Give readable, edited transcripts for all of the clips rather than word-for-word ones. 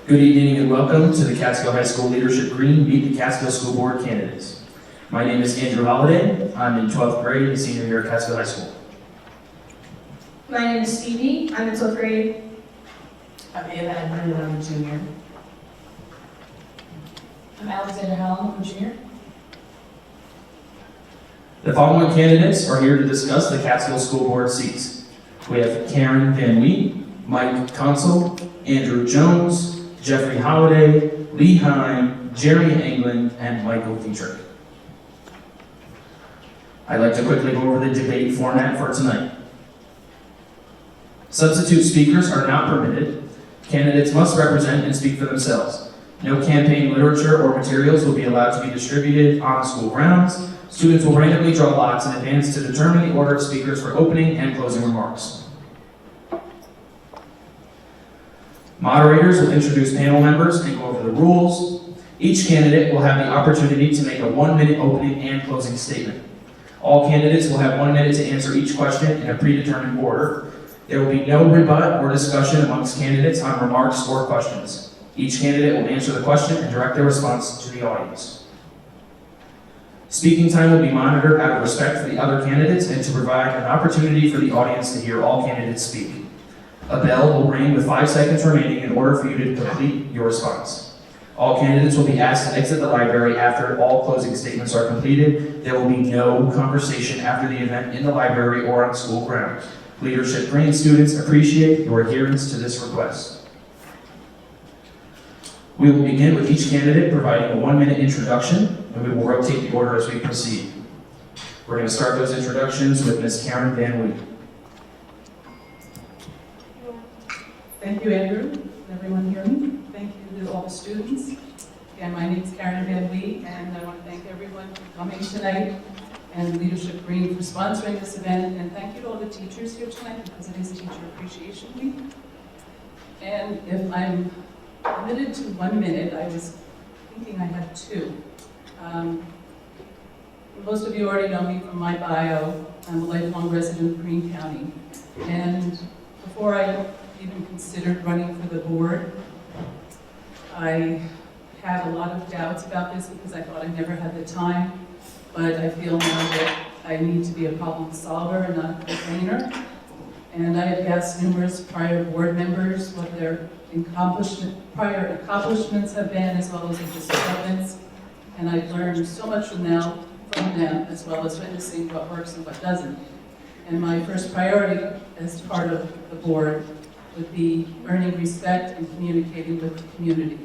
Good evening and welcome to the Catskill High School Leadership Greene Meet the Catskill School Board Candidates. My name is Andrew Holliday. I'm in 12th grade and senior here at Catskill High School. My name is Stevie. I'm in 12th grade. I'm Ava Edmond and I'm a junior. I'm Alexander Hallam, I'm a junior. The following candidates are here to discuss the Catskill School Board seats. We have Karen Van Wheat, Mike Consul, Andrew Jones, Jeffrey Holliday, Lee Heim, Jeremy England, and Michael Dietrich. I'd like to quickly go over the debate format for tonight. Substitute speakers are not permitted. Candidates must represent and speak for themselves. No campaign literature or materials will be allowed to be distributed on the school grounds. Students will randomly draw lots in advance to determine the order of speakers for opening and closing remarks. Moderators will introduce panel members and go over the rules. Each candidate will have the opportunity to make a 1-minute opening and closing statement. All candidates will have 1 minute to answer each question in a predetermined order. There will be no rebut or discussion amongst candidates on remarks or questions. Each candidate will answer the question and direct their response to the audience. Speaking time will be monitored out of respect for the other candidates and to provide an opportunity for the audience to hear all candidates speak. A bell will ring with 5 seconds remaining in order for you to complete your response. All candidates will be asked to exit the library after all closing statements are completed. There will be no conversation after the event in the library or on school grounds. Leadership Greene students appreciate your adherence to this request. We will begin with each candidate providing a 1-minute introduction, and we will rotate the order as we proceed. We're going to start those introductions with Ms. Karen Van Wheat. Thank you, Andrew. Can everyone hear me? Thank you to all the students. Again, my name is Karen Van Wheat, and I want to thank everyone for coming tonight and Leadership Greene for sponsoring this event. And thank you to all the teachers here tonight because it is Teacher Appreciation Week. And if I'm limited to 1 minute, I was thinking I had 2. Most of you already know me from my bio. I'm a lifelong resident of Greene County. And before I even considered running for the board, I had a lot of doubts about this because I thought I never had the time, but I feel now that I need to be a problem solver and not a complainer. And I have asked numerous prior board members what their prior accomplishments have been, as well as their disappointments. And I've learned so much from them, as well as witnessing what works and what doesn't. And my first priority as part of the board would be earning respect and communicating with the community.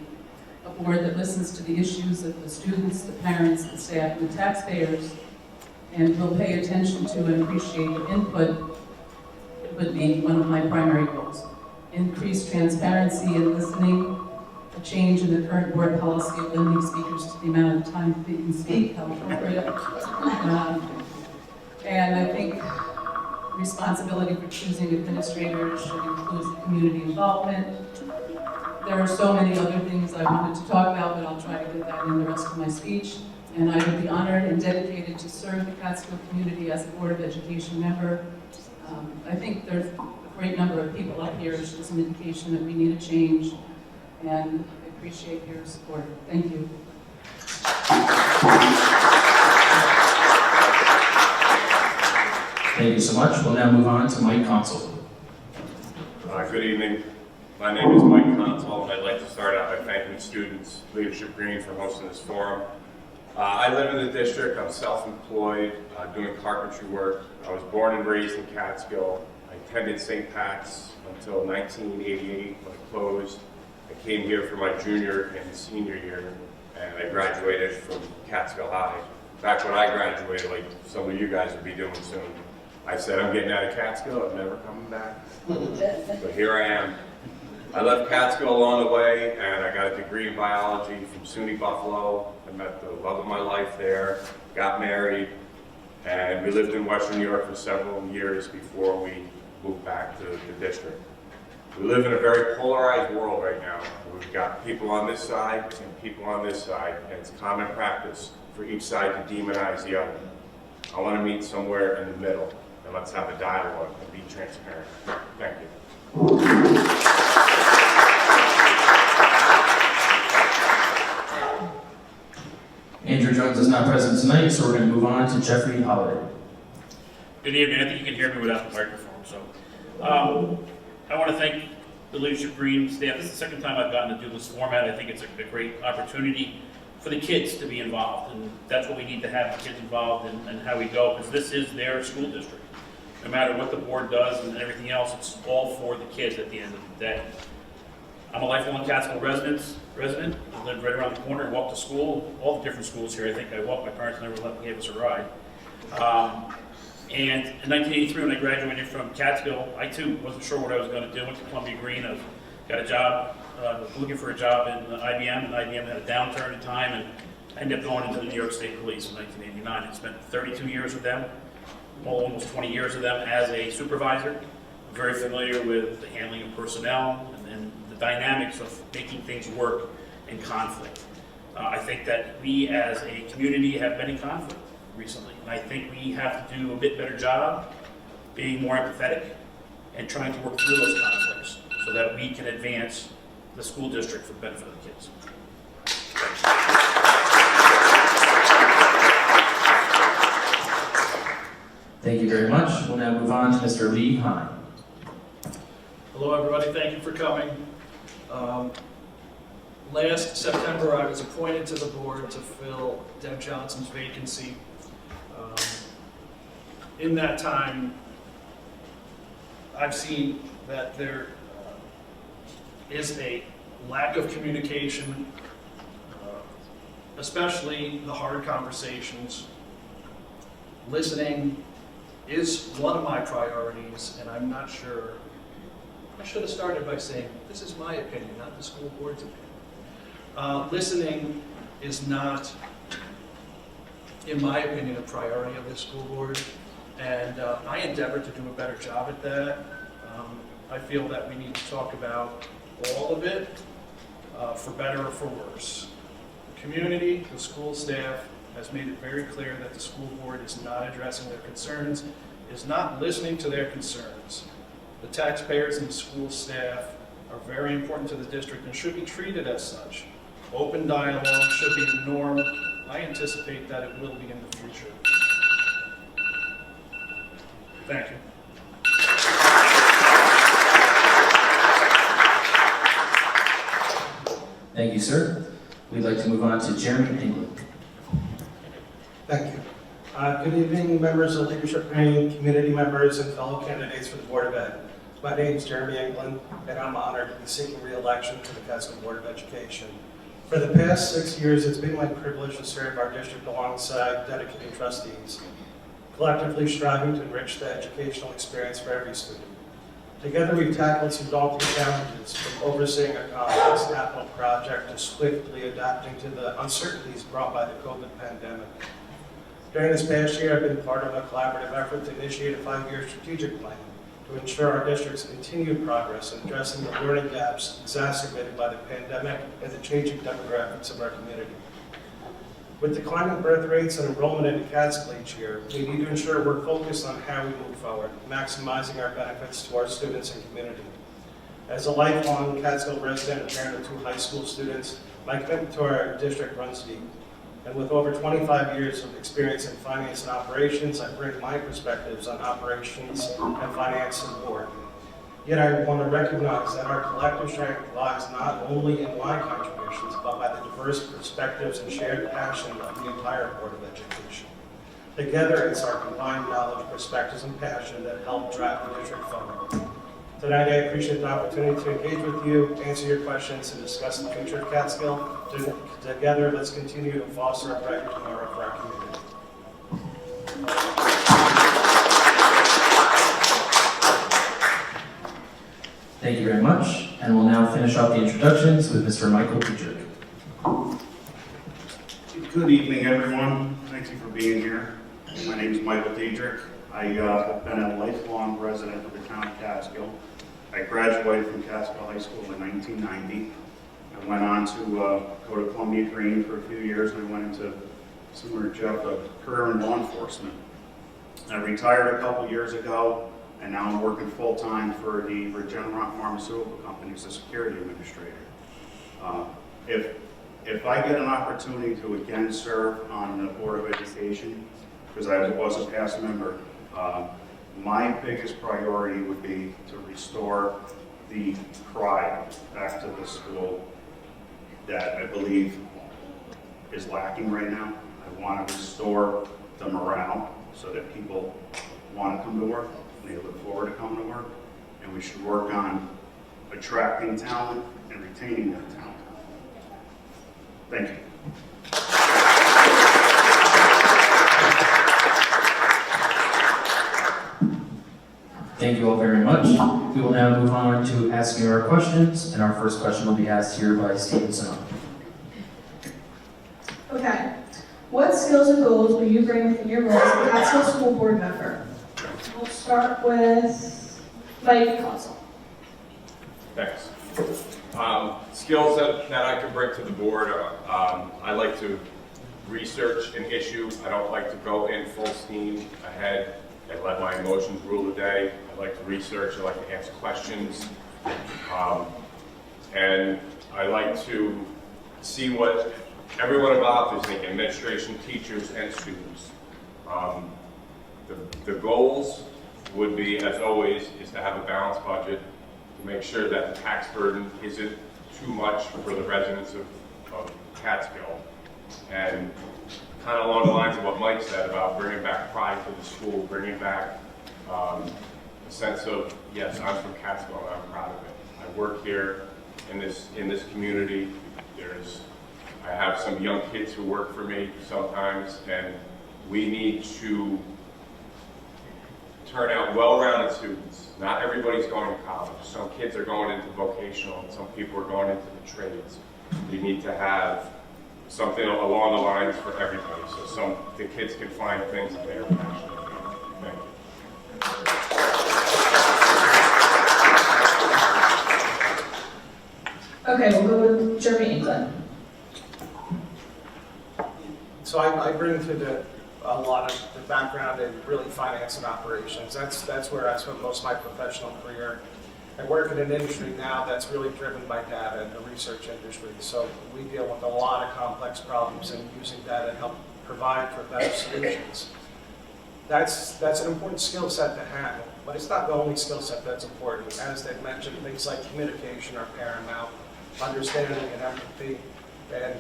A board that listens to the issues of the students, the parents, the staff, and the taxpayers, and will pay attention to and appreciate the input would be one of my primary goals. Increased transparency and listening, a change in the current board policy of limiting speakers to the amount of time they can speak, how appropriate. And I think responsibility for choosing administrators should include community involvement. There are so many other things I wanted to talk about, but I'll try to get that in the rest of my speech. And I would be honored and dedicated to serve the Catskill community as a Board of Education member. I think there's a great number of people up here, which is an indication that we need a change, and I appreciate your support. Thank you. Thank you so much. We'll now move on to Mike Consul. Good evening. My name is Mike Consul, and I'd like to start out by thanking students, Leadership Greene, for hosting this forum. I live in the district. I'm self-employed, doing carpentry work. I was born and raised in Catskill. I attended St. Pat's until 1988 when it closed. I came here for my junior and senior year, and I graduated from Catskill High. Back when I graduated, like some of you guys will be doing soon, I said, I'm getting out of Catskill, I'm never coming back. But here I am. I left Catskill along the way, and I got a degree in biology from SUNY Buffalo. I met the love of my life there, got married, and we lived in Western New York for several years before we moved back to the district. We live in a very polarized world right now. We've got people on this side and people on this side, and it's common practice for each side to demonize the other. I want to meet somewhere in the middle, and let's have a dialogue and be transparent. Thank you. not present tonight, so we're going to move on to Jeffrey Holiday. Good evening. I think you can hear me without the microphone. So, I want to thank the Leadership Greene staff. This is the second time I've gotten to do this format. I think it's a great opportunity for the kids to be involved, and that's what we need to have the kids involved in how we go, because this is their school district. No matter what the board does and everything else, it's all for the kids at the end of the day. I'm a lifelong Catskill resident. I live right around the corner and walk to school, all the different schools here. I think I walked. My parents never gave us a ride. And in 1983, when I graduated from Catskill, I too wasn't sure what I was going to do. Went to Columbia Greene. I got a job, looking for a job in IBM, and IBM had a downturn in time, and I ended up going into the New York State Police in 1989. I spent 32 years with them, almost 20 years with them as a supervisor. I'm very familiar with the handling of personnel and the dynamics of making things work in conflict. I think that we as a community have been in conflict recently, and I think we have to do a bit better job being more empathetic and trying to work through those conflicts so that we can advance the school district for the benefit of the kids. Thank you very much. We'll now move on to Mr. Lee Hine. Hello, everybody. Thank you for coming. Last September, I was appointed to the board to fill Deb Johnson's vacancy. In that time, I've seen that there is a lack of communication, especially the hard conversations. Listening is one of my priorities, and I'm not sure. I should have started by saying, this is my opinion, not the school board's opinion. Listening is not, in my opinion, a priority of this school board, and I endeavor to do a better job at that. I feel that we need to talk about all of it, for better or for worse. The community, the school staff, has made it very clear that the school board is not addressing their concerns, is not listening to their concerns. The taxpayers and the school staff are very important to the district and should be treated as such. Open dialogue should be the norm. I anticipate that it will be in the future. Thank you. Thank you, sir. We'd like to move on to Jeremy England. Thank you. Good evening, members of Leadership Greene, community members, and fellow candidates for the Board of Ed. My name is Jeremy England, and I'm honored to be seeking re-election to the Catskill Board of Education. For the past 6 years, it's been my privilege to serve our district alongside dedicated trustees, collectively striving to enrich the educational experience for every student. Together, we've tackled some daunting challenges, from overseeing a complex capital project to swiftly adapting to the uncertainties brought by the COVID pandemic. During this past year, I've been part of a collaborative effort to initiate a 5-year strategic plan to ensure our district's continued progress in addressing the learning gaps exacerbated by the pandemic and the changing demographics of our community. With declining birth rates and enrollment into Catskill each year, we need to ensure we're focused on how we move forward, maximizing our benefits to our students and community. As a lifelong Catskill resident and parent of 2 high school students, my commitment to our district runs deep. And with over 25 years of experience in finance and operations, I bring my perspectives on operations and finance to the board. Yet I want to recognize that our collective strength lies not only in my contributions, but by the diverse perspectives and shared passion of the entire Board of Education. Together, it's our combined knowledge, perspectives, and passion that help drive the district forward. Tonight, I appreciate the opportunity to engage with you, answer your questions, and discuss the future of Catskill. Together, let's continue to foster a brighter tomorrow for our community. Thank you very much, and we'll now finish off the introductions with Mr. Michael Dietrich. Good evening, everyone. Thank you for being here. My name is Michael Dietrich. I have been a lifelong resident of the town of Catskill. I graduated from Catskill High School in 1990. I went on to go to Columbia Greene for a few years, and I went into similar Jeff, a career in law enforcement. I retired a couple years ago, and now I'm working full-time for the Regeneron Pharmaceutical Company as a security administrator. if I get an opportunity to again serve on the Board of Education, because I was a past member, my biggest priority would be to restore the pride back to the school that I believe is lacking right now. I want to restore the morale so that people want to come to work, and they look forward to coming to work, and we should work on attracting talent and retaining that talent. Thank you. Thank you all very much. We will now move on to asking our questions, and our first question will be asked here by Stephen Sonoma. Okay. What skills and goals will you bring within your role as a Catskill School Board member? We'll start with Mike Consul. Thanks. Skills that I can bring to the board, I like to research an issue. I don't like to go in full steam ahead and let my emotions rule the day. I like to research, I like to ask questions, and I like to see what everyone involved is thinking, administration, teachers, and students. The goals would be, as always, is to have a balanced budget, to make sure that the tax burden isn't too much for the residents of Catskill. And kind of along the lines of what Mike said about bringing back pride to the school, bringing back a sense of, yes, I'm from Catskill and I'm proud of it. I work here in this community. I have some young kids who work for me sometimes, and we need to turn out well-rounded students. Not everybody's going to college. Some kids are going into vocational, and some people are going into the trades. You need to have something along the lines for everybody, so the kids can find things that they're passionate about. Thank you. Okay, we'll go with Jeremy England. So I bring to a lot of the background in really finance and operations. That's where I spent most of my professional career. I work in an industry now that's really driven by data and the research industry. So we deal with a lot of complex problems and using data to help provide for better solutions. That's an important skill set to have, but it's not the only skill set that's important. As they've mentioned, things like communication are paramount, understanding and empathy, and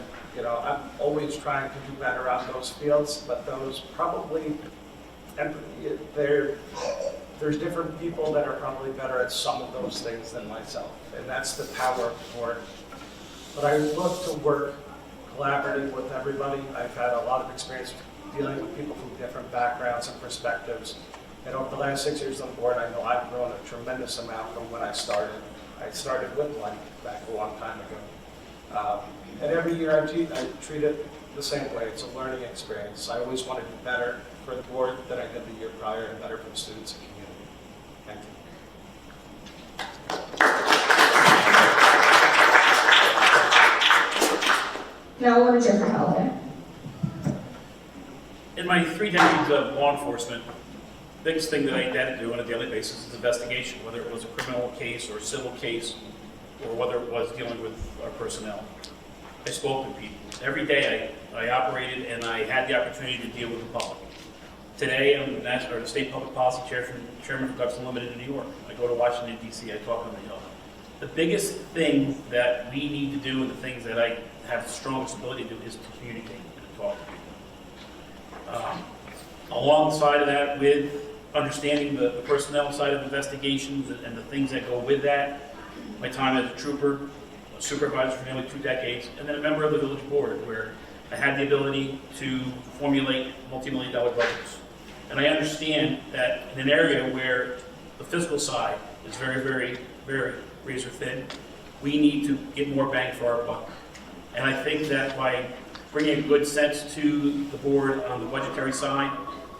I'm always trying to do better on those fields, but those probably, there's different people that are probably better at some of those things than myself, and that's the power of the board. But I look to work collaboratively with everybody. I've had a lot of experience dealing with people from different backgrounds and perspectives, and over the last 6 years on the board, I know I've grown a tremendous amount from when I started. I started with Mike back a long time ago. And every year I treat it the same way. It's a learning experience. I always want to do better for the board than I did the year prior, and better for the students and community. Thank you. Now we'll go to Jeffrey Halliday. In my 3 decades of law enforcement, the biggest thing that I had to do on a daily basis is investigation, whether it was a criminal case or a civil case, or whether it was dealing with our personnel. I spoke with people. Every day I operated and I had the opportunity to deal with the public. Today I'm the State Public Policy Chairman for Guts Unlimited in New York. I go to Washington, D.C., I talk on the Hill. The biggest thing that we need to do, and the things that I have the strongest ability to do, is to communicate and to talk to people. Alongside of that, with understanding the personnel side of investigations and the things that go with that, my time as a trooper, a supervisor for nearly 2 decades, and then a member of the village board, where I had the ability to formulate multi-million-dollar budgets. And I understand that in an area where the fiscal side is very, very, very razor thin, we need to get more bang for our buck. And I think that by bringing good sense to the board on the budgetary side,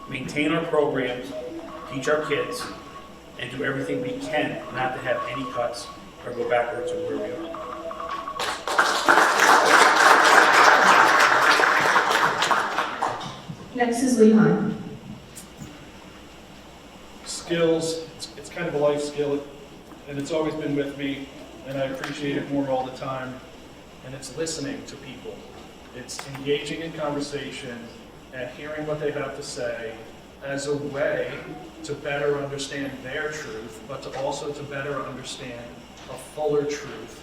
maintain our programs, teach our kids, and do everything we can not to have any cuts or go backwards from where we are. Next is Lee Hine. Skills, it's kind of a life skill, and it's always been with me, and I appreciate it more all the time. and it's listening to people. It's engaging in conversation and hearing what they have to say as a way to better understand their truth, but to also to better understand a fuller truth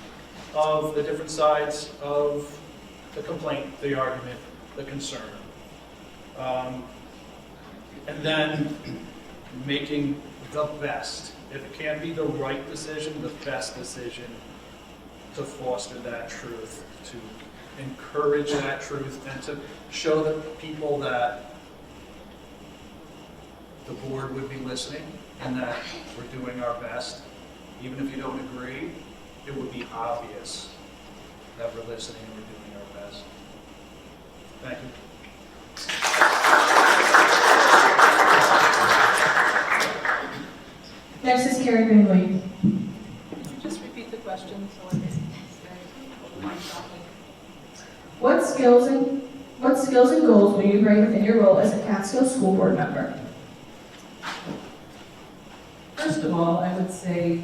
of the different sides of the complaint, the argument, the concern. And then making the best, if it can't be the right decision, the best decision to foster that truth, to encourage that truth, and to show the people that the board would be listening and that we're doing our best. Even if you don't agree, it would be obvious that we're listening and we're doing our best. Thank you. Next is Carrie Greenlee. Could you just repeat the question so I can say What skills and goals will you bring within your role as a Catskill School Board member? First of all, I would say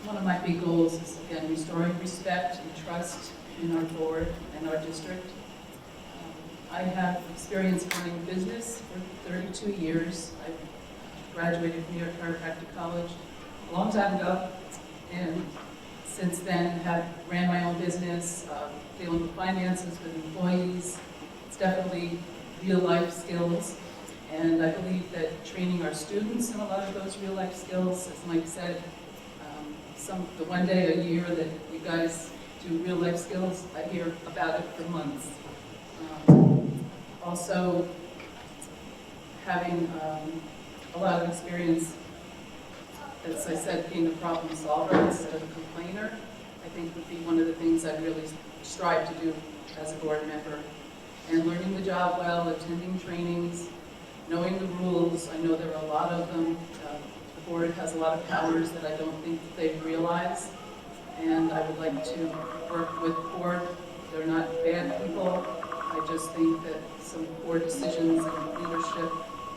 one of my big goals is, again, restoring respect and trust in our board and our district. I have experience running a business for 32 years. I graduated from New York Chiropractic College a long time ago, and since then have ran my own business, dealing with finances, with employees. It's definitely real life skills. And I believe that training our students in a lot of those real life skills, as Mike said, the one day a year that you guys do real life skills, I hear about it for months. Also, having a lot of experience, as I said, being a problem solver instead of a complainer, I think would be one of the things I really strive to do as a board member. And learning the job well, attending trainings, knowing the rules. I know there are a lot of them. The board has a lot of powers that I don't think they realize. And I would like to work with the board. They're not bad people. I just think that some poor decisions and leadership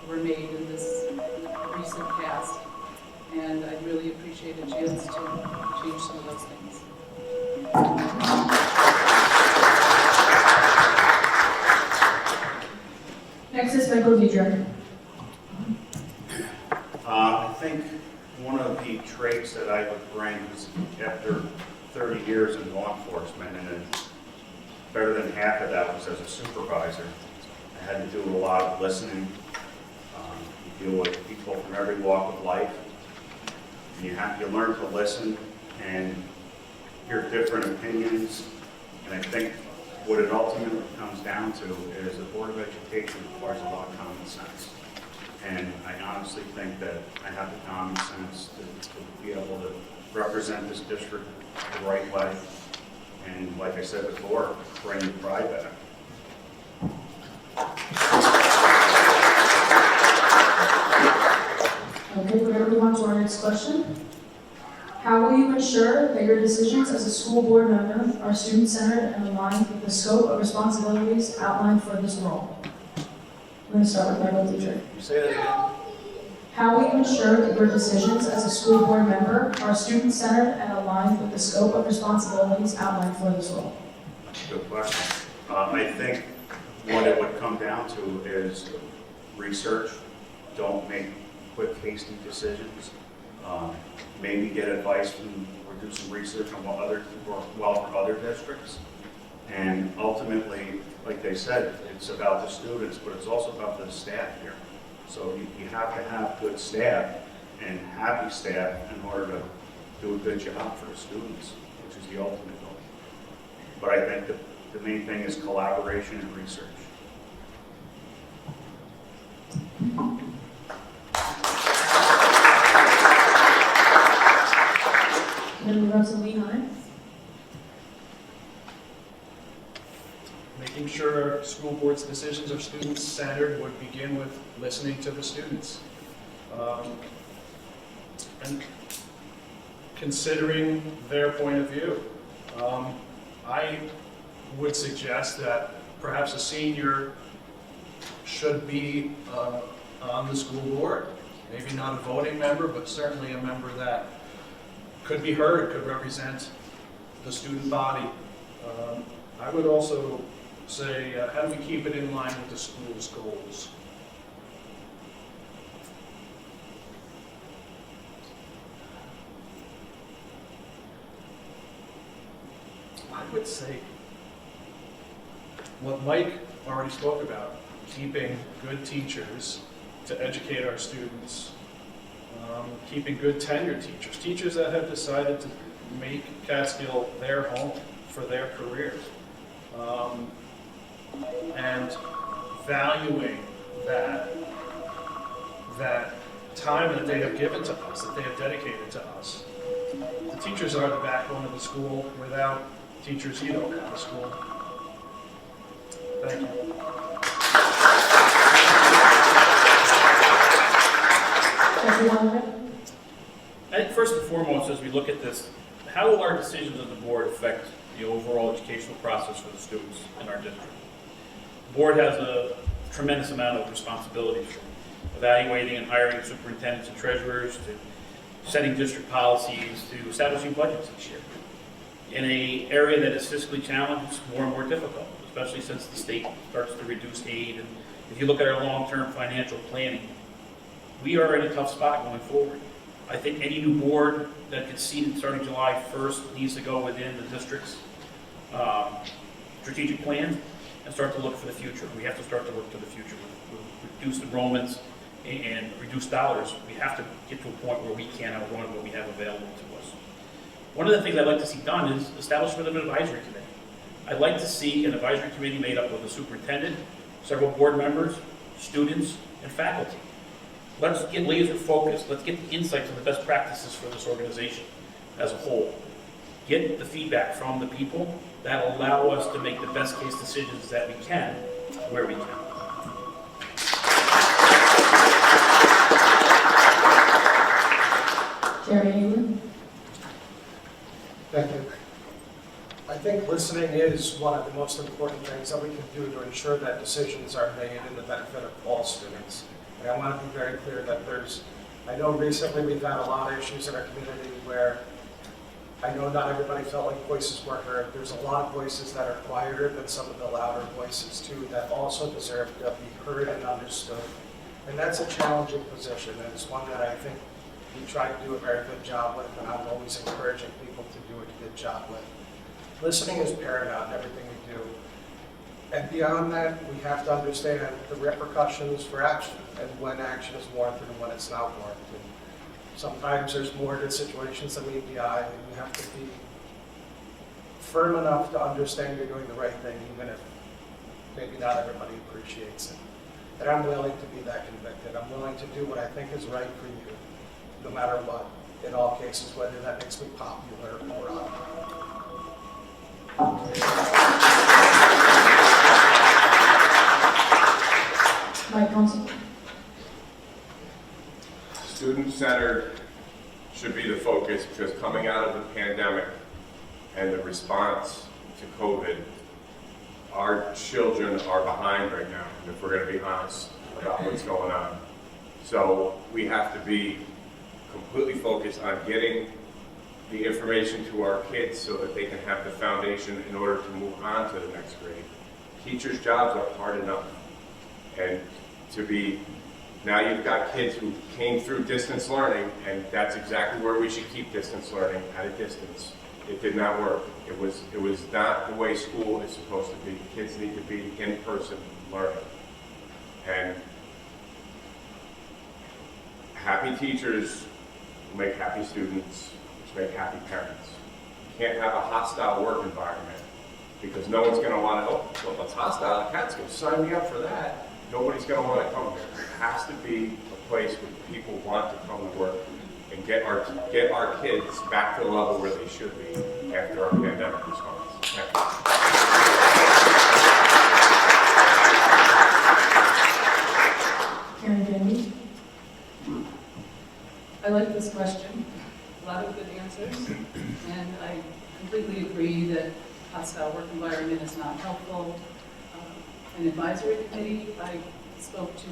were made in this recent past. And I'd really appreciate a chance to change some of those things. Next is Michael Diedrich. I think one of the traits that I would bring is after 30 years in law enforcement, and better than half of that was as a supervisor. I had to do a lot of listening. You deal with people from every walk of life. And you learn to listen and hear different opinions. And I think what it ultimately comes down to is the Board of Education requires a lot of common sense. And I honestly think that I have the common sense to be able to represent this district the right way. And like I said before, bring the pride back. Okay, we're going to move on to our next question. How will you ensure that your decisions as a school board member are student-centered and aligned with the scope of responsibilities outlined for this role? We're going to start with Michael Diedrich. Say that again. How will you ensure that your decisions as a school board member are student-centered and aligned with the scope of responsibilities outlined for this role? Good question. I think what it would come down to is research. Don't make quick, hasty decisions. Maybe get advice from, or do some research on what other work well for other districts. And ultimately, like they said, it's about the students, but it's also about the staff here. So you have to have good staff and happy staff in order to do a good job for the students, which is the ultimate goal. But I think the main thing is collaboration and research. Then move on to Lee Hines. Making sure school board's decisions are student-centered would begin with listening to the students. And considering their point of view. I would suggest that perhaps a senior should be on the school board. Maybe not a voting member, but certainly a member that could be heard, could represent the student body. I would also say, how do we keep it in line with the school's goals? I would say what Mike already spoke about, keeping good teachers to educate our students, keeping good tenured teachers, teachers that have decided to make Catskill their home for their careers, and valuing that time that they have given to us, that they have dedicated to us. The teachers are the backbone of the school. Without teachers, you don't have a school. Thank you. Trustee Hollander? I think first and foremost, as we look at this, how will our decisions of the board affect the overall educational process for the students in our district? The board has a tremendous amount of responsibilities, from evaluating and hiring superintendents and treasurers, to setting district policies, to establishing budgets each year. In an area that is fiscally challenged, it's more and more difficult, especially since the state starts to reduce aid. And if you look at our long-term financial planning, we are in a tough spot going forward. I think any new board that gets seated starting July 1st needs to go within the district's strategic plan and start to look for the future. We have to start to look to the future with reduced enrollments and reduced dollars. We have to get to a point where we can outrun what we have available to us. One of the things I'd like to see done is establishment of an advisory committee. I'd like to see an advisory committee made up of the superintendent, several board members, students, and faculty. Let's get laser focused. Let's get the insights and the best practices for this organization as a whole. Get the feedback from the people that allow us to make the best case decisions that we can, where we can. Jeremy England? Thank you. I think listening is one of the most important things that we can do to ensure that decisions are made in the benefit of all students. And I want to be very clear that I know recently we've had a lot of issues in our community where I know not everybody felt like voices were heard. There's a lot of voices that are quieter than some of the louder voices too that also deserve to be heard and understood. And that's a challenging position, and it's one that I think we try to do a very good job with, and I'm always encouraging people to do a good job with. Listening is paramount in everything we do. And beyond that, we have to understand the repercussions for action and when action is warranted and when it's not warranted. Sometimes there's more to situations than meet the eye, and you have to be firm enough to understand you're doing the right thing, even if maybe not everybody appreciates it. And I'm willing to be that convicted. I'm willing to do what I think is right for you, no matter what, in all cases, whether that makes me popular or not. Mike Consul? Student-centered should be the focus, because coming out of the pandemic and the response to COVID, our children are behind right now, if we're going to be honest about what's going on. So we have to be completely focused on getting the information to our kids so that they can have the foundation in order to move on to the next grade. Teachers' jobs are hard enough. And now you've got kids who came through distance learning, and that's exactly where we should keep distance learning, at a distance. It did not work. It was not the way school is supposed to be. Kids need to be in-person learning. And happy teachers make happy students, which make happy parents. You can't have a hostile work environment, because no one's going to want to, oh, well, it's hostile at Catskill, sign me up for that. Nobody's going to want to come here. It has to be a place where people want to come to work and get our kids back to the level where they should be after our pandemic response. Thank you. Karen Denby? I like this question. A lot of good answers. And I completely agree that hostile work environment is not helpful. An advisory committee, I spoke to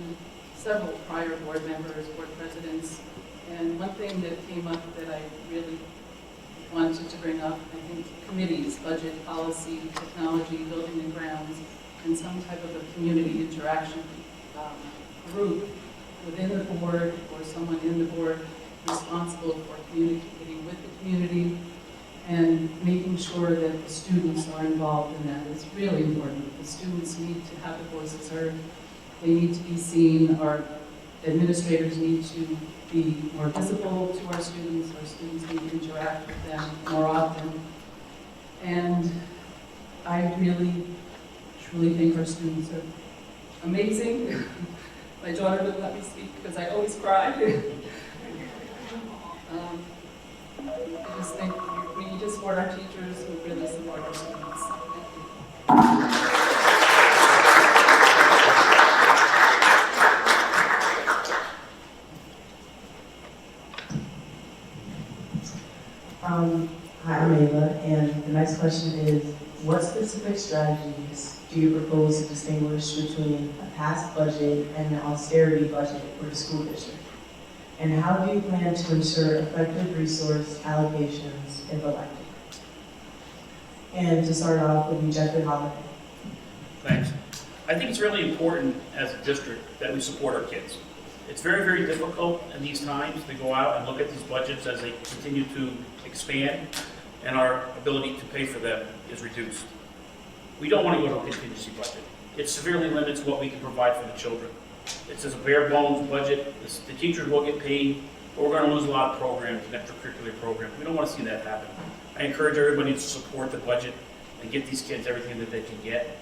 several prior board members, board presidents, and one thing that came up that I really wanted to bring up, I think, committees, budget, policy, technology, building and grounds, and some type of a community interaction group within the board or someone in the board responsible for communicating with the community and making sure that the students are involved in that. It's really important. The students need to have their voices heard. They need to be seen. Our administrators need to be more visible to our students. Our students need to interact with them more often. And I really, truly think our students are amazing. My daughter would let me speak because I always cry. I just think we need to support our teachers who really support our students. Hi, I'm Ava, and the next question is, what specific strategies do you propose to distinguish between a past budget and an austerity budget for the school district? And how do you plan to ensure effective resource allocations if elected? And to start off with Jeffrey Holiday. Thanks. I think it's really important as a district that we support our kids. It's very, very difficult in these times to go out and look at these budgets as they continue to expand and our ability to pay for them is reduced. We don't want to go to a contingency budget. It severely limits what we can provide for the children. It's just a bare bones budget. The teachers will get paid, but we're going to lose a lot of programs and extracurricular programs. We don't want to see that happen. I encourage everybody to support the budget and get these kids everything that they can get.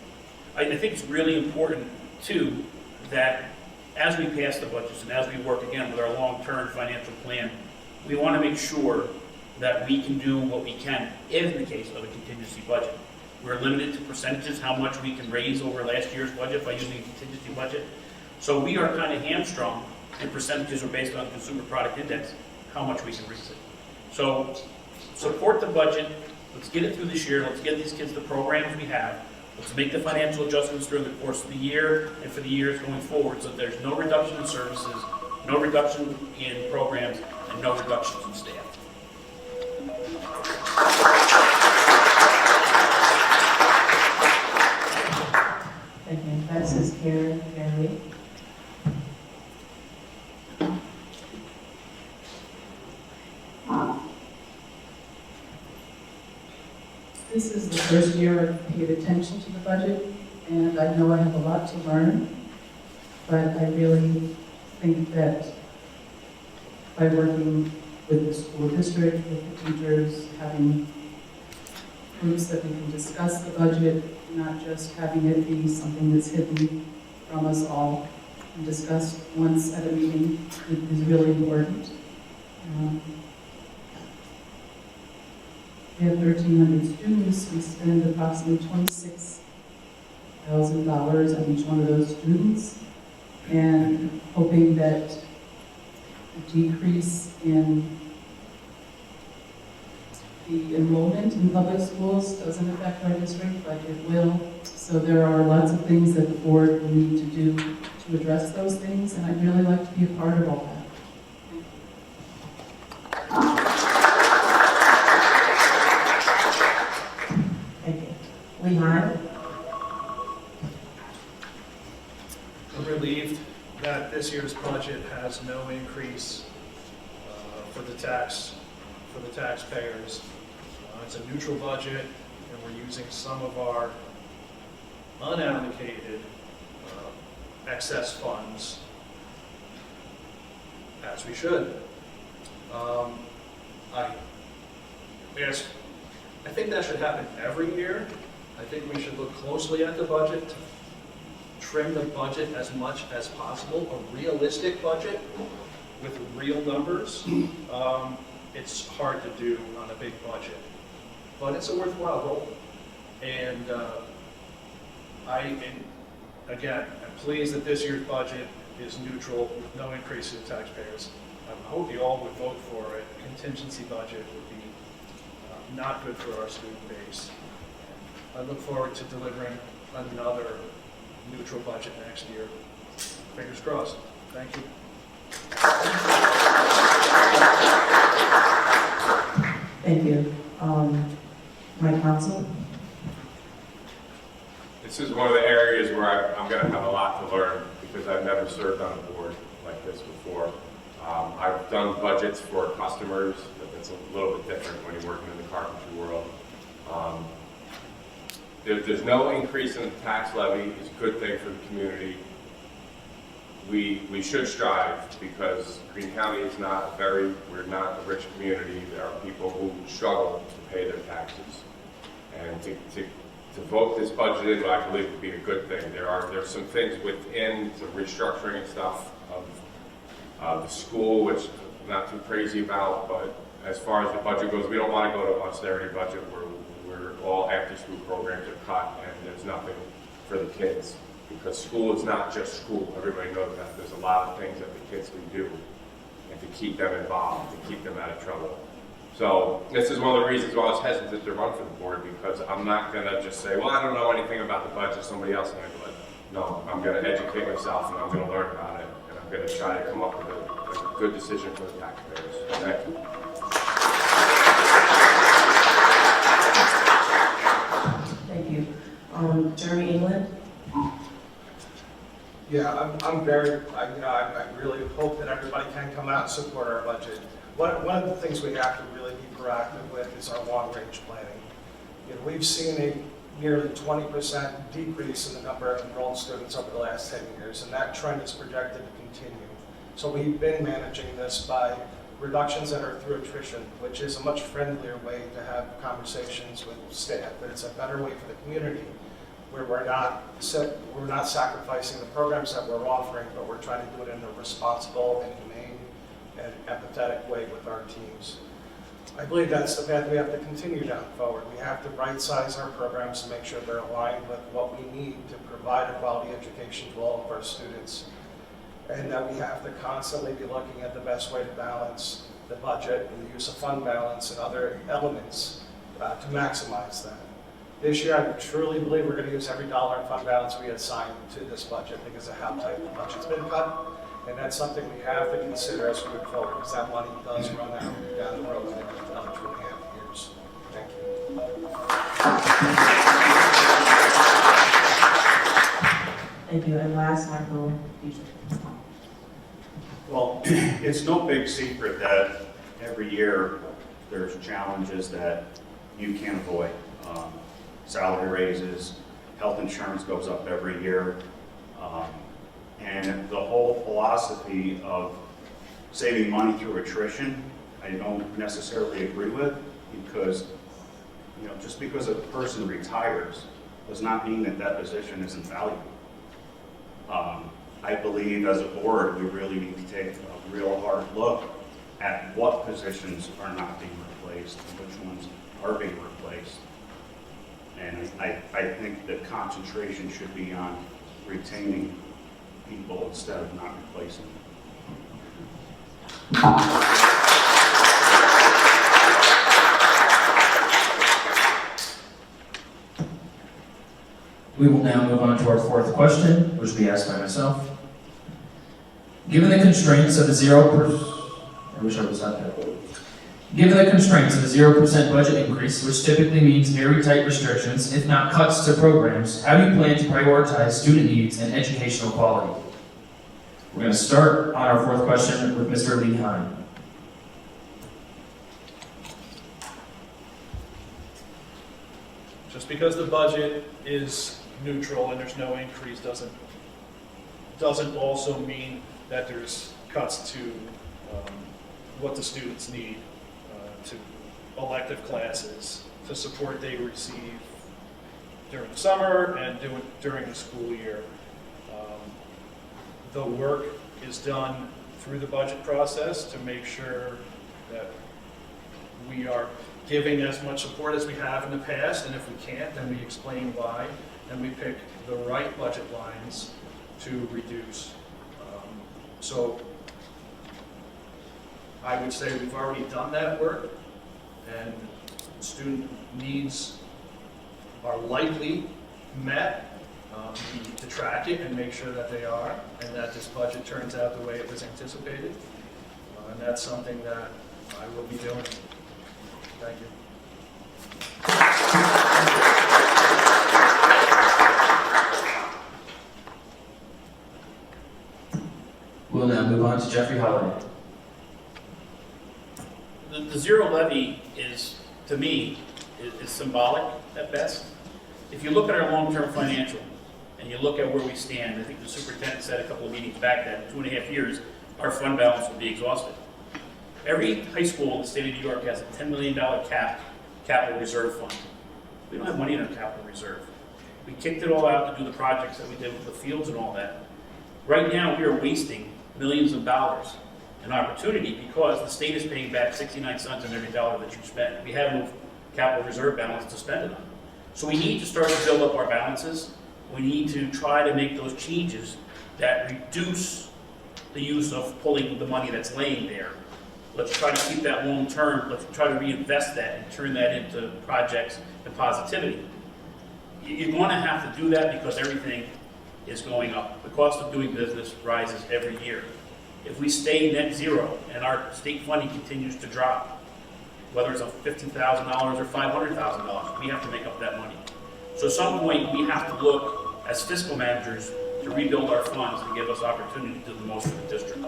I think it's really important, too, that as we pass the budgets and as we work again with our long-term financial plan, we want to make sure that we can do what we can in the case of a contingency budget. We're limited to percentages, how much we can raise over last year's budget by using a contingency budget. So we are kind of hamstrung, and percentages are based on the Consumer Product Index, how much we can raise it. So support the budget. Let's get it through this year. Let's get these kids the programs we have. Let's make the financial adjustments during the course of the year and for the years going forward so that there's no reduction in services, no reduction in programs, and no reductions in staff. Thank you. Next is Karen Lee. This is the first year I've paid attention to the budget, and I know I have a lot to learn, but I really think that by working with the school district, with the teachers, having groups that we can discuss the budget, not just having it be something that's hidden from us all and discussed once at a meeting is really important. We have 1,300 students. We spend approximately $26,000 on each one of those students, and hoping that a decrease in the enrollment in public schools doesn't affect our district, but it will. So there are lots of things that the board will need to do to address those things, and I'd really like to be a part of all that. Thank you. Lee Hine. I'm relieved that this year's budget has no increase for the taxpayers. It's a neutral budget, and we're using some of our unallocated excess funds as we should. I think that should happen every year. I think we should look closely at the budget to trim the budget as much as possible, a realistic budget with real numbers. It's hard to do on a big budget, but it's a worthwhile goal. And again, I'm pleased that this year's budget is neutral, with no increase in taxpayers. I hope you all would vote for it. A contingency budget would be not good for our student base. I look forward to delivering another neutral budget next year. Fingers crossed. Thank you. Thank you. My counsel? This is one of the areas where I'm going to have a lot to learn because I've never served on a board like this before. I've done budgets for customers, but it's a little bit different when you're working in the carpentry world. There's no increase in the tax levy. It's a good thing for the community. We should strive because Greene County is not we're not a rich community. There are people who struggle to pay their taxes. And to vote this budget in, I believe, would be a good thing. There's some things within the restructuring and stuff of the school, which I'm not too crazy about, but as far as the budget goes, we don't want to go to an austerity budget where all after-school programs are cut and there's nothing for the kids. Because school is not just school. Everybody knows that. There's a lot of things that the kids can do and to keep them involved, to keep them out of trouble. So this is one of the reasons why I was hesitant to run for the board, because I'm not going to just say, well, I don't know anything about the budget, somebody else handle it. No, I'm going to educate myself and I'm going to learn about it. And I'm going to try to come up with a good decision for the taxpayers. Thank you. Thank you. Jeremy England? Yeah, I'm very, I really hope that everybody can come out and support our budget. One of the things we have to really be proactive with is our long-range planning. We've seen a nearly 20% decrease in the number of enrolled students over the last 10 years, and that trend is projected to continue. So we've been managing this by reductions that are through attrition, which is a much friendlier way to have conversations with staff, but it's a better way for the community, where we're not sacrificing the programs that we're offering, but we're trying to do it in a responsible and humane and empathetic way with our teams. I believe that's the path we have to continue down forward. We have to right-size our programs to make sure they're aligned with what we need to provide a quality education to all of our students, and that we have to constantly be looking at the best way to balance the budget and the use of fund balance and other elements to maximize that. This year, I truly believe we're going to use every dollar in fund balance we assign to this budget because of how tight the budget's been cut. And that's something we have to consider as we move forward, because that money does run out down the road in another 2.5 years. Thank you. Thank you. And last, Michael Dietrich. Well, it's no big secret that every year there's challenges that you can't avoid. Salary raises, health insurance goes up every year. And the whole philosophy of saving money through attrition, I don't necessarily agree with, because just because a person retires does not mean that that position isn't valuable. I believe as a board, we really need to take a real hard look at what positions are not being replaced and which ones are being replaced. And I think that concentration should be on retaining people instead of not replacing them. We will now move on to our fourth question, which will be asked by myself. Given the constraints of the 0% budget increase, which typically means very tight restrictions, if not cuts to programs, how do you plan to prioritize student needs and educational quality? We're going to start on our fourth question with Mr. Lee Hine. Just because the budget is neutral and there's no increase doesn't also mean that there's cuts to what the students need, to elective classes, to support they receive during the summer and during the school year. The work is done through the budget process to make sure that we are giving as much support as we have in the past, and if we can't, then we explain why, and we pick the right budget lines to reduce. So I would say we've already done that work, and student needs are likely met. We need to track it and make sure that they are, and that this budget turns out the way it was anticipated. And that's something that I will be doing. Thank you. on to Jeffrey Holliday. The zero levy is, to me, is symbolic at best. If you look at our long-term financial, and you look at where we stand, I think the superintendent said a couple of meetings back that in 2.5 years, our fund balance will be exhausted. Every high school in the state of New York has a $10 million capital reserve fund. We don't have money in our capital reserve. We kicked it all out to do the projects that we did with the fields and all that. Right now, we are wasting millions of dollars in opportunity because the state is paying back 69 cents on every dollar that you spend. We have no capital reserve balance to spend it on. So we need to start to build up our balances. We need to try to make those changes that reduce the use of pulling the money that's laying there. Let's try to keep that long term. Let's try to reinvest that and turn that into projects and positivity. You're going to have to do that because everything is going up. The cost of doing business rises every year. If we stay net zero and our state funding continues to drop, whether it's $50,000 or $500,000, we have to make up that money. So at some point, we have to look as fiscal managers to rebuild our funds and give us opportunity to do the most for the district.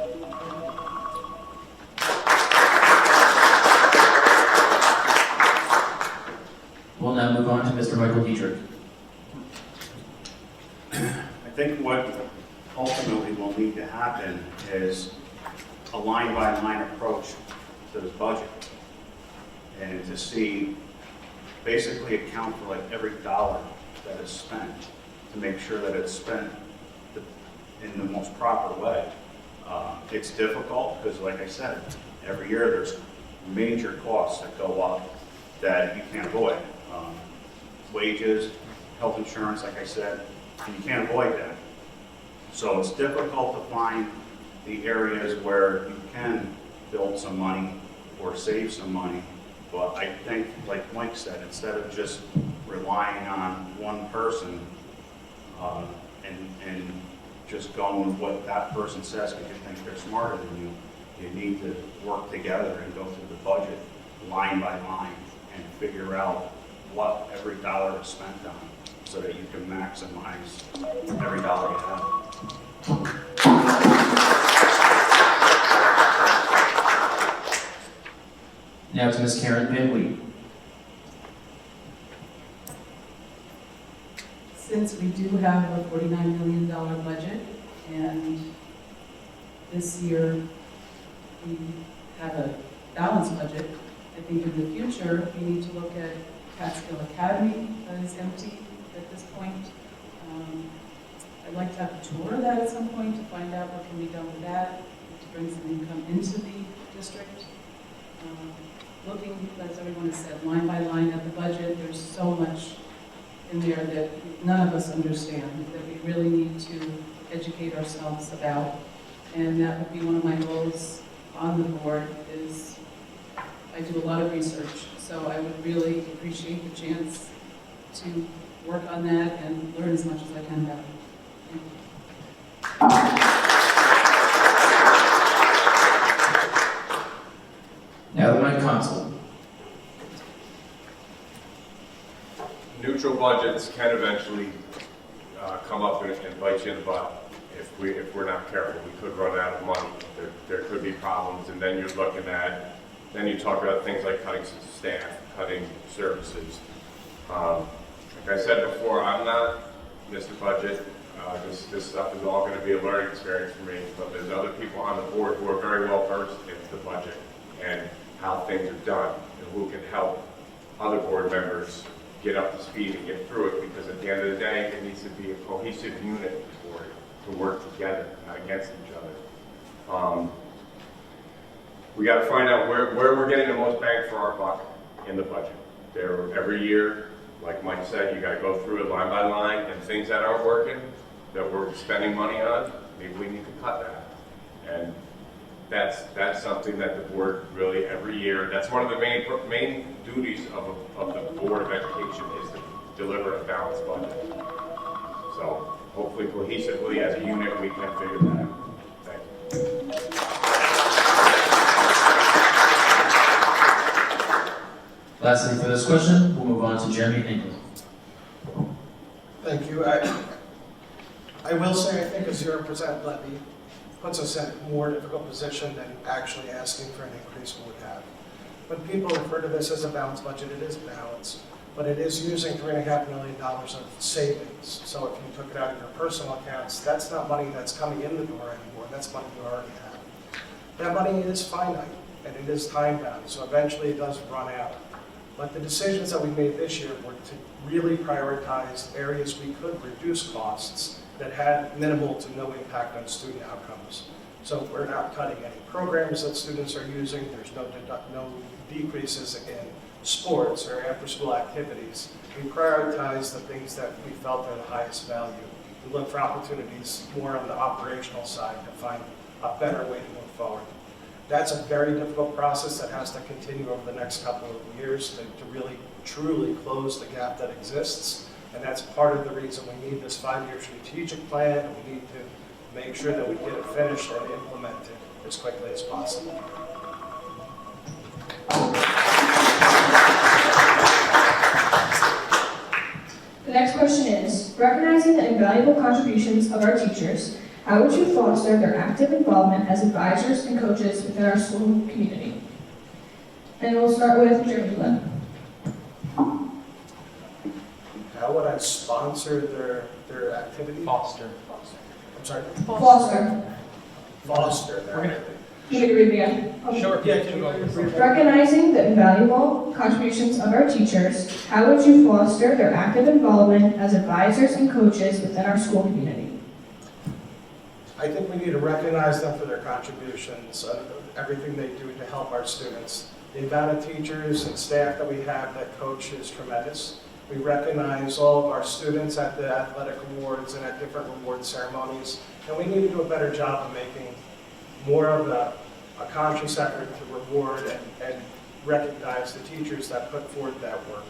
We'll now move on to Mr. Michael Diedrich. I think what ultimately will need to happen is a line-by-line approach to this budget, and to see, basically account for like every dollar that is spent, to make sure that it's spent in the most proper way. It's difficult because, like I said, every year there's major costs that go up that you can't avoid. Wages, health insurance, like I said, and you can't avoid that. So it's difficult to find the areas where you can build some money or save some money. But I think, like Mike said, instead of just relying on one person and just going with what that person says because you think they're smarter than you, you need to work together and go through the budget line by line and figure out what every dollar is spent on so that you can maximize every dollar you have. Now to Ms. Karen Van Wee. Since we do have a $49 million budget, and this year we have a balanced budget, I think in the future we need to look at Catskill Academy that is empty at this point. I'd like to have a tour of that at some point to find out what can be done with that, to bring some income into the district. Looking, as everyone has said, line by line at the budget, there's so much in there that none of us understand, that we really need to educate ourselves about. And that would be one of my goals on the board is I do a lot of research, so I would really appreciate the chance to work on that and learn as much as I can about it. Now the Mike Console. Neutral budgets can eventually come up and bite you in the butt if we're not careful. We could run out of money. There could be problems, and then you're looking at, then you talk about things like cutting some staff, cutting services. Like I said before, I'm not Mr. Budget. This stuff is all going to be a learning experience for me, but there's other people on the board who are very well versed in the budget and how things are done, and who can help other board members get up to speed and get through it, because at the end of the day, it needs to be a cohesive unit to work together, not against each other. We got to find out where we're getting the most bang for our buck in the budget. Every year, like Mike said, you got to go through it line by line, and things that aren't working, that we're spending money on, maybe we need to cut that. And that's something that the board really every year, that's one of the main duties of the Board of Education, is to deliver a balanced budget. So hopefully cohesively as a unit we can figure that out. Thank you. Lastly, for this question, we'll move on to Jeremy England. Thank you. I will say I think a 0% levy puts us in a more difficult position than actually asking for an increase would have. When people refer to this as a balanced budget, it is balanced, but it is using $3.5 million of savings. So if you took it out of your personal accounts, that's not money that's coming in the door anymore, that's money you already have. That money is finite, and it is time-bound, so eventually it does run out. But the decisions that we made this year were to really prioritize areas we could reduce costs that had minimal to no impact on student outcomes. So we're not cutting any programs that students are using, there's no decreases in sports or after-school activities. We prioritize the things that we felt are the highest value. We look for opportunities more on the operational side to find a better way to move forward. That's a very difficult process that has to continue over the next couple of years to really, truly close the gap that exists. And that's part of the reason we need this 5-year strategic plan, and we need to make sure that we get it finished and implemented as quickly as possible. The next question is, recognizing the invaluable contributions of our teachers, how would you foster their active involvement as advisors and coaches within our school community? And we'll start with Jeremy Glenn. How would I sponsor their activity? Foster. I'm sorry? Foster. Foster their activity. You want me to read it again? Okay. Sure. Yeah, can you repeat that? Recognizing the invaluable contributions of our teachers, how would you foster their active involvement as advisors and coaches within our school community? I think we need to recognize them for their contributions, everything they do to help our students. The amount of teachers and staff that we have that coach is tremendous. We recognize all of our students at the athletic awards and at different award ceremonies, and we need to do a better job of making more of a conscious effort to reward and recognize the teachers that put forth that work.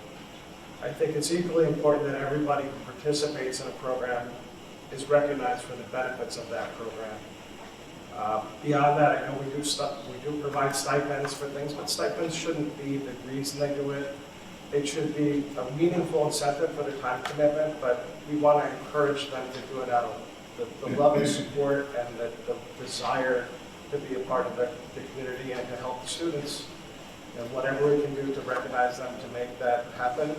I think it's equally important that everybody who participates in a program is recognized for the benefits of that program. Beyond that, I know we do provide stipends for things, but stipends shouldn't be the reason they do it. It should be a meaningful incentive for their time commitment, but we want to encourage them to do it out of the love and support and the desire to be a part of the community and to help the students. And whatever we can do to recognize them to make that happen,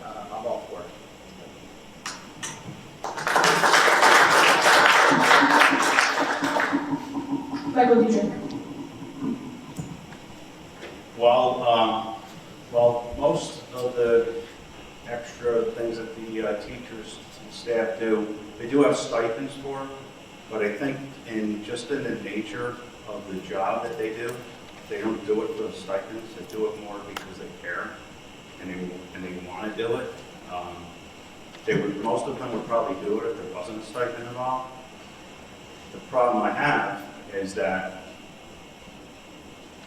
I'm all for it. Michael Dietrich. Well, most of the extra things that the teachers and staff do, they do have stipends for, but I think in the nature of the job that they do, they don't do it for the stipends, they do it more because they care and they want to do it. Most of them would probably do it if there wasn't a stipend involved. The problem I have is that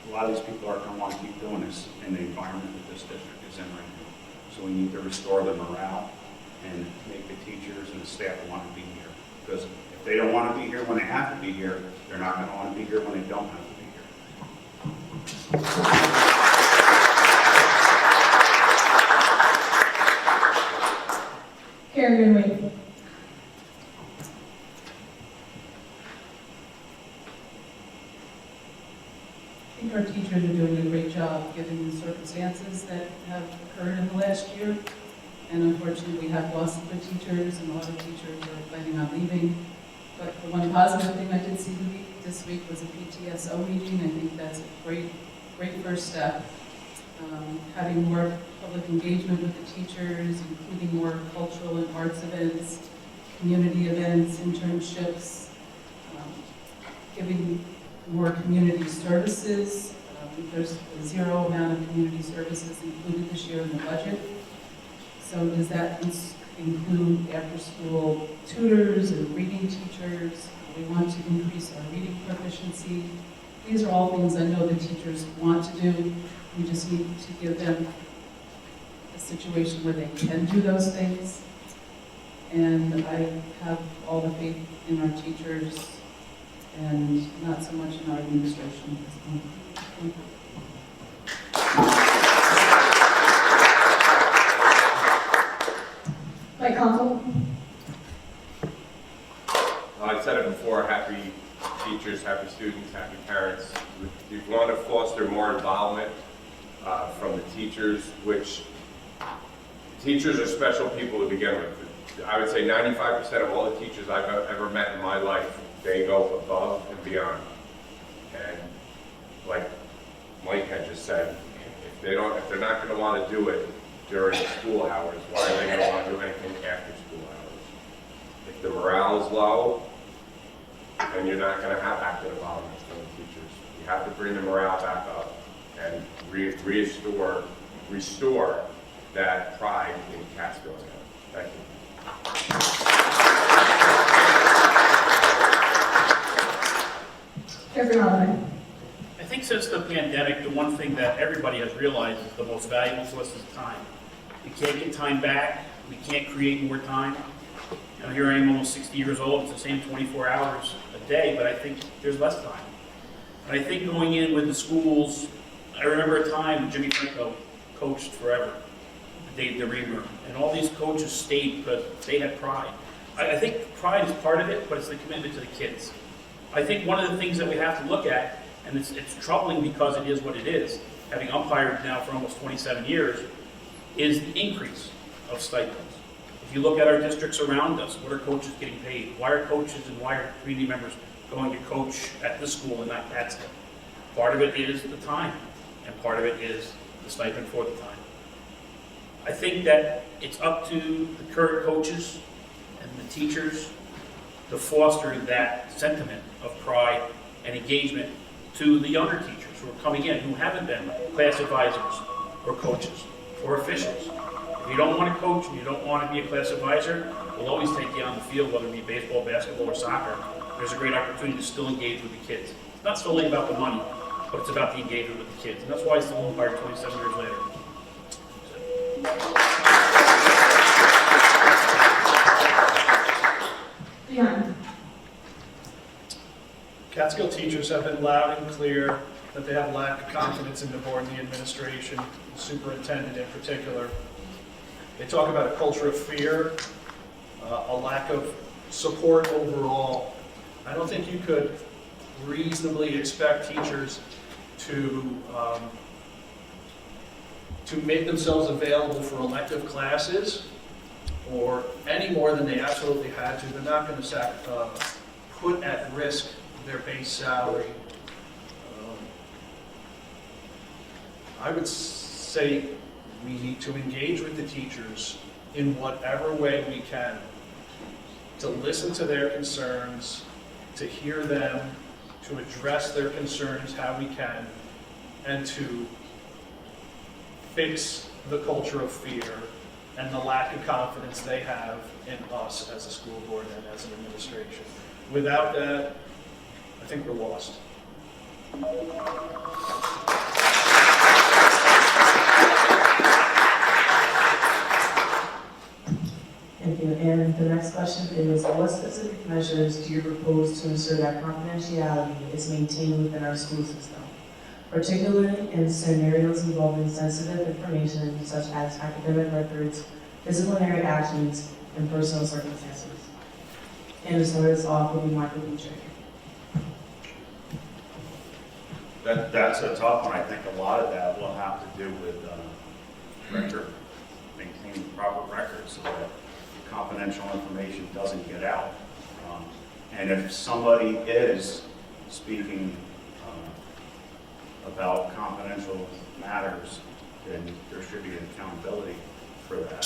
a lot of these people aren't going to want to keep doing this in the environment that this district is in right now. So we need to restore the morale and make the teachers and the staff want to be here. Because if they don't want to be here when they have to be here, they're not going to want to be here when they don't have to be here. Karen Greenway. I think our teachers are doing a great job given the circumstances that have occurred in the last year. And unfortunately, we have lost good teachers, and a lot of teachers are planning on leaving. But the one positive thing I did see this week was a PTSO meeting. I think that's a great first step. Having more public engagement with the teachers, including more cultural and arts events, community events, internships, giving more community services. There's a zero amount of community services included this year in the budget. So does that include after-school tutors and reading teachers? We want to increase our reading proficiency. These are all things I know the teachers want to do. We just need to give them a situation where they can do those things. And I have all the faith in our teachers and not so much in our administration at this point. Thank you. Mike Conkel. I said it before, happy teachers, happy students, happy parents. We want to foster more involvement from the teachers, which teachers are special people to begin with. I would say 95% of all the teachers I've ever met in my life, they go above and beyond. And like Mike had just said, if they're not going to want to do it during school hours, why are they going to want to do anything after school hours? If the morale is low, then you're not going to have active involvement from the teachers. You have to bring the morale back up and restore that pride in Catskill again. Thank you. I think since the pandemic, the one thing that everybody has realized is the most valuable to us is time. We can't get time back. We can't create more time. You know, here I am, almost 60 years old. It's the same 24 hours a day, but I think there's less time. And I think going in with the schools, I remember a time Jimmy Franco coached forever, Dave DeReamer, and all these coaches stayed because they had pride. I think pride is part of it, but it's the commitment to the kids. I think one of the things that we have to look at, and it's troubling because it is what it is, having umpired now for almost 27 years, is the increase of stipends. If you look at our districts around us, what are coaches getting paid? Why are coaches and why are community members going to coach at this school and not Catskill? Part of it is the time, and part of it is the stipend for the time. I think that it's up to the current coaches and the teachers to foster that sentiment of pride and engagement to the younger teachers who are coming in, who haven't been class advisors or coaches or officials. If you don't want to coach and you don't want to be a class advisor, we'll always take you on the field, whether it be baseball, basketball, or soccer. There's a great opportunity to still engage with the kids. It's not solely about the money, but it's about the engagement with the kids. And that's why I still umpired 27 years later. Leon. Catskill teachers have been loud and clear that they have lack of confidence in the board and the administration, the superintendent in particular. They talk about a culture of fear, a lack of support overall. I don't think you could reasonably expect teachers to make themselves available for elective classes or any more than they absolutely had to. They're not going to put at risk their base salary. I would say we need to engage with the teachers in whatever way we can to listen to their concerns, to hear them, to address their concerns how we can, and to fix the culture of fear and the lack of confidence they have in us as a school board and as an administration. Without that, I think we're lost. Thank you. And the next question is, what specific measures do you propose to ensure that confidentiality is maintained within our school system, particularly in scenarios involving sensitive information such as academic records, disciplinary actions, and personal circumstances? And to start us off will be Michael Dietrich. That's a tough one. I think a lot of that will have to do with maintaining proper records so that confidential information doesn't get out. And if somebody is speaking about confidential matters, then there should be an accountability for that,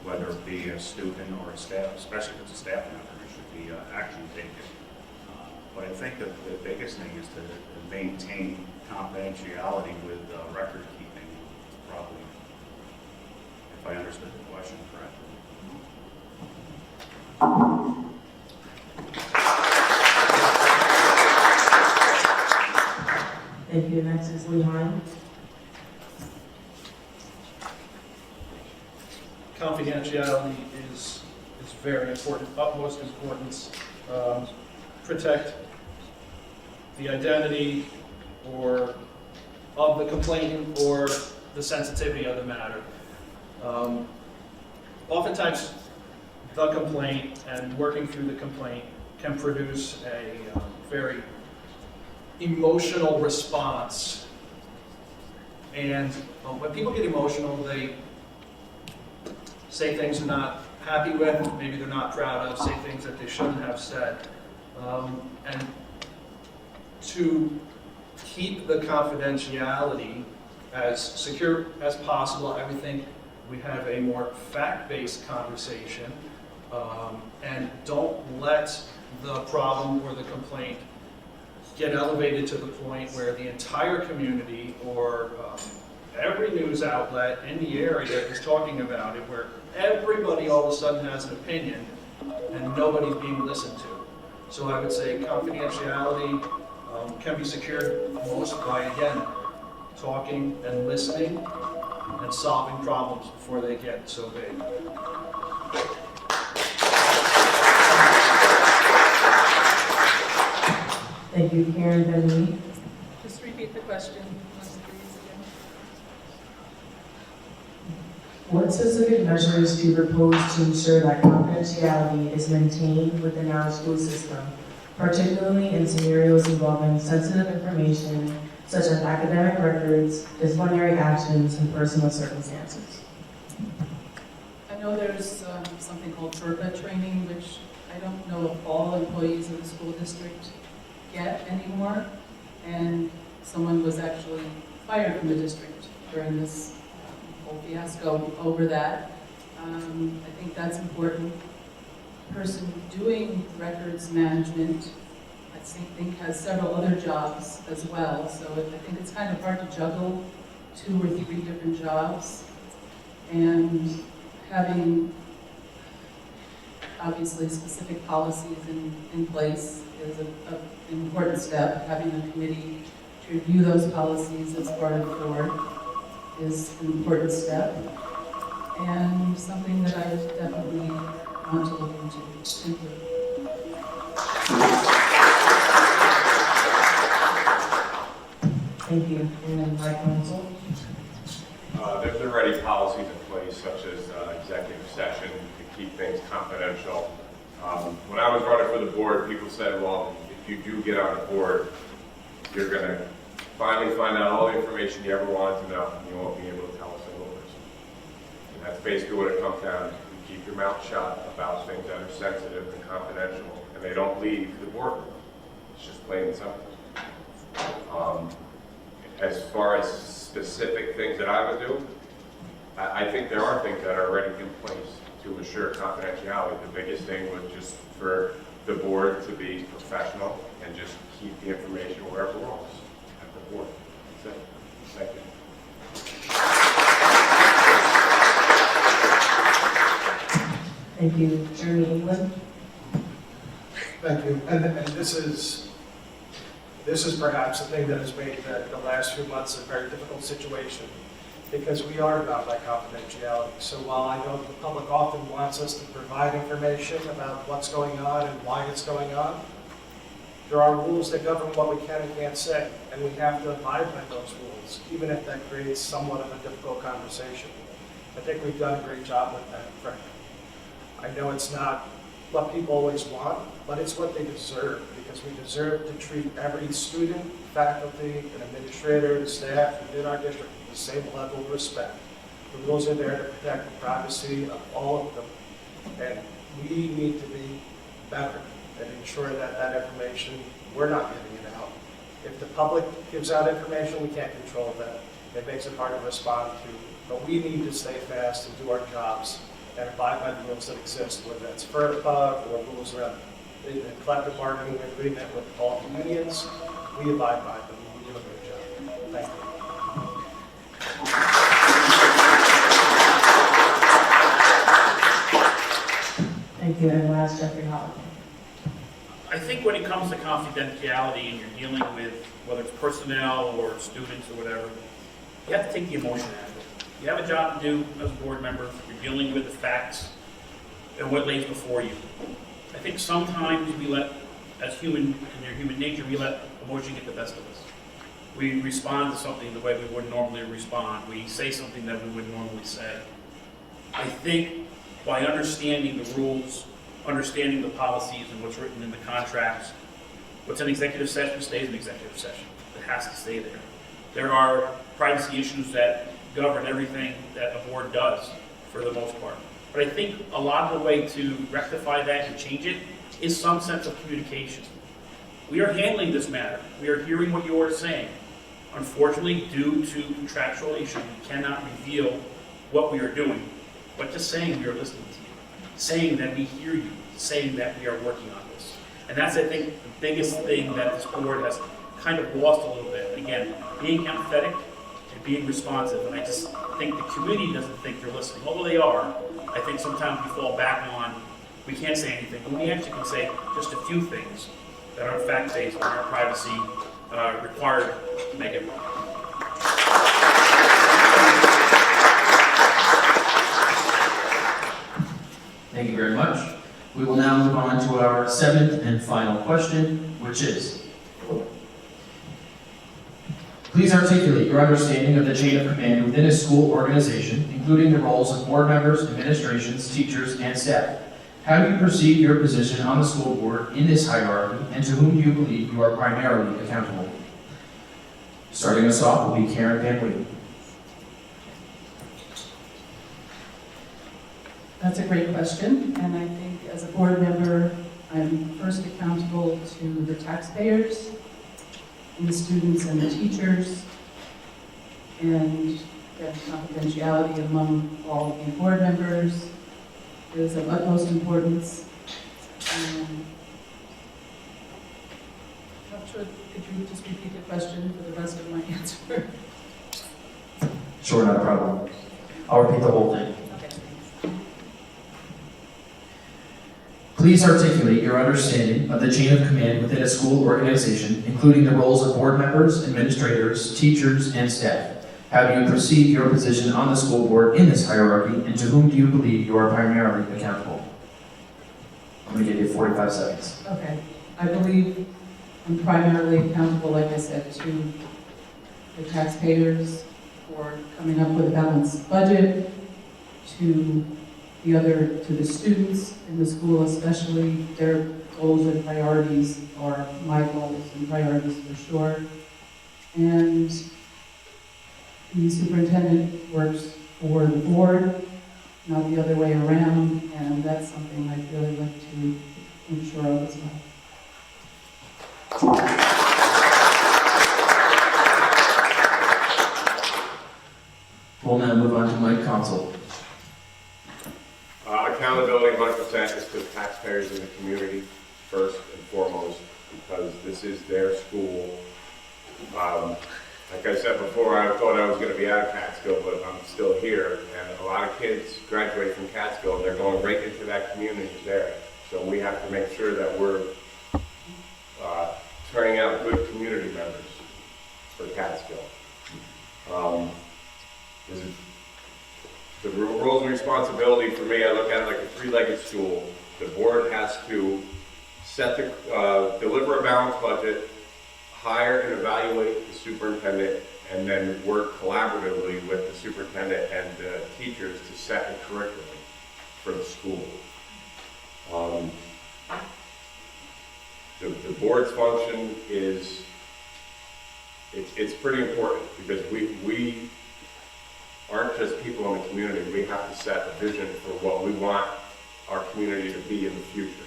whether it be a student or a staff, especially if it's a staff member, there should be action taken. But I think that the biggest thing is to maintain confidentiality with record keeping properly, if I understood the question correctly. Thank you. Next is Lee Hine. Confidentiality is very important, utmost importance. Protect the identity of the complainant or the sensitivity of the matter. Oftentimes, the complaint and working through the complaint can produce a very emotional response. And when people get emotional, they say things they're not happy with, maybe they're not proud of, say things that they shouldn't have said. And to keep the confidentiality as secure as possible, I would think we have a more fact-based conversation, and don't let the problem or the complaint get elevated to the point where the entire community or every news outlet in the area is talking about it, where everybody all of a sudden has an opinion and nobody's being listened to. So I would say confidentiality can be secured most by, again, talking and listening and solving problems before they get so big. Thank you, Karen Bentley. Just repeat the question. What specific measures do you propose to ensure that confidentiality is maintained within our school system, particularly in scenarios involving sensitive information such as academic records, disciplinary actions, and personal circumstances? I know there's something called FERPA training, which I don't know if all employees of the school district get anymore, and someone was actually fired from the district during this whole fiasco over that. I think that's important. The person doing records management, I think, has several other jobs as well, so I think it's kind of hard to juggle 2 or 3 different jobs, and having obviously specific policies in place is an important step. Having a committee to review those policies as part of the board is an important step, and something that I definitely want to look into. Thank you. And then my counsel. There's already policies in place, such as executive session to keep things confidential. When I was running for the board, people said, well, if you do get on the board, you're going to finally find out all the information you ever wanted to know, and you won't be able to tell a single person. And that's basically what it comes down to. You keep your mouth shut about things that are sensitive and confidential, and they don't leave the board. It's just plain and simple. As far as specific things that I would do, I think there are things that are already in place to assure confidentiality. The biggest thing was just for the board to be professional and just keep the information where it belongs at the board. That's it. Thank you. Thank you. Jeremy England. Thank you. And this is perhaps the thing that has made the last few months a very difficult situation, because we are bound by confidentiality. So while I know the public often wants us to provide information about what's going on and why it's going on, there are rules that govern what we can and can't say, and we have to abide by those rules, even if that creates somewhat of a difficult conversation. I think we've done a great job with that, frankly. I know it's not what people always want, but it's what they deserve, because we deserve to treat every student, faculty, and administrator, and staff within our district with the same level of respect. The rules are there to protect the privacy of all of them, and we need to be better and ensure that that information, we're not giving it out. If the public gives out information, we can't control that. It makes it hard to respond to, but we need to stay fast and do our jobs and abide by the rules that exist, whether that's FERPA or rules around the collective bargaining agreement with all the unions. We abide by them. We do a good job. Thank you. Thank you. And last, Jeffrey Holland. I think when it comes to confidentiality and you're dealing with, whether it's personnel or students or whatever, you have to take the emotion out of it. You have a job to do as a board member. You're dealing with the facts and what lays before you. I think sometimes we let, as human, in your human nature, we let emotion get the best of us. We respond to something the way we would normally respond. We say something that we would normally say. I think by understanding the rules understanding the policies and what's written in the contracts. What's an executive session stays an executive session. It has to stay there. There are privacy issues that govern everything that a board does for the most part. But I think a lot of the way to rectify that and change it is some sense of communication. We are handling this matter. We are hearing what you are saying. Unfortunately, due to contractual issues, we cannot reveal what we are doing. But just saying we are listening to you, saying that we hear you, saying that we are working on this. And that's, I think, the biggest thing that this board has kind of lost a little bit. Again, being empathetic and being responsive. And I just think the community doesn't think you're listening. Although they are, I think sometimes we fall back on, we can't say anything. And we actually can say just a few things that are fact-based and our privacy required to make it work. Thank you very much. We will now move on to our seventh and final question, which is, please articulate your understanding of the chain of command within a school organization, including the roles of board members, administrations, teachers, and staff. How do you perceive your position on the school board in this hierarchy, and to whom do you believe you are primarily accountable? Starting us off will be Karen Van Wee. That's a great question, and I think as a board member, I'm first accountable to the taxpayers, and the students and the teachers, and there's confidentiality among all the board members is of utmost importance. Not sure, could you just repeat the question for the rest of my answer? Sure, not a problem. I'll repeat the whole thing. Please articulate your understanding of the chain of command within a school organization, including the roles of board members, administrators, teachers, and staff. How do you perceive your position on the school board in this hierarchy, and to whom do you believe you are primarily accountable? I'm going to give you 45 seconds. Okay. I believe I'm primarily accountable, like I said, to the taxpayers for coming up with a balanced budget, to the students in the school especially. Their goals and priorities are my goals and priorities for sure. And the superintendent works for the board, not the other way around, and that's something I'd really like to ensure of as well. We'll now move on to Mike Consul. Accountability 100% is to the taxpayers in the community, first and foremost, because this is their school. Like I said before, I thought I was going to be out of Catskill, but I'm still here. And a lot of kids graduate from Catskill, and they're going right into that community there. So we have to make sure that we're turning out good community members for Catskill. The roles and responsibility for me, I look at it like a three-legged stool. The board has to deliver a balanced budget, hire and evaluate the superintendent, and then work collaboratively with the superintendent and the teachers to set a curriculum for the school. The board's function is, it's pretty important because we aren't just people in the community. We have to set a vision for what we want our community to be in the future.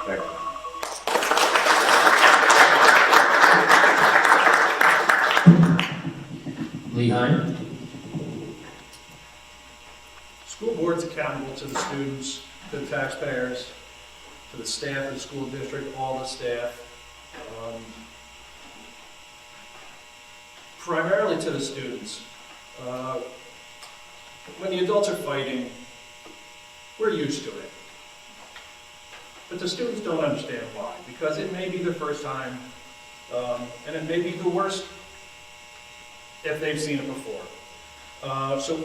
Thank you. Lee Hine. School board's accountable to the students, to the taxpayers, to the staff of the school district, all the staff. Primarily to the students. When the adults are fighting, we're used to it. But the students don't understand why, because it may be their first time, and it may be the worst if they've seen it before. So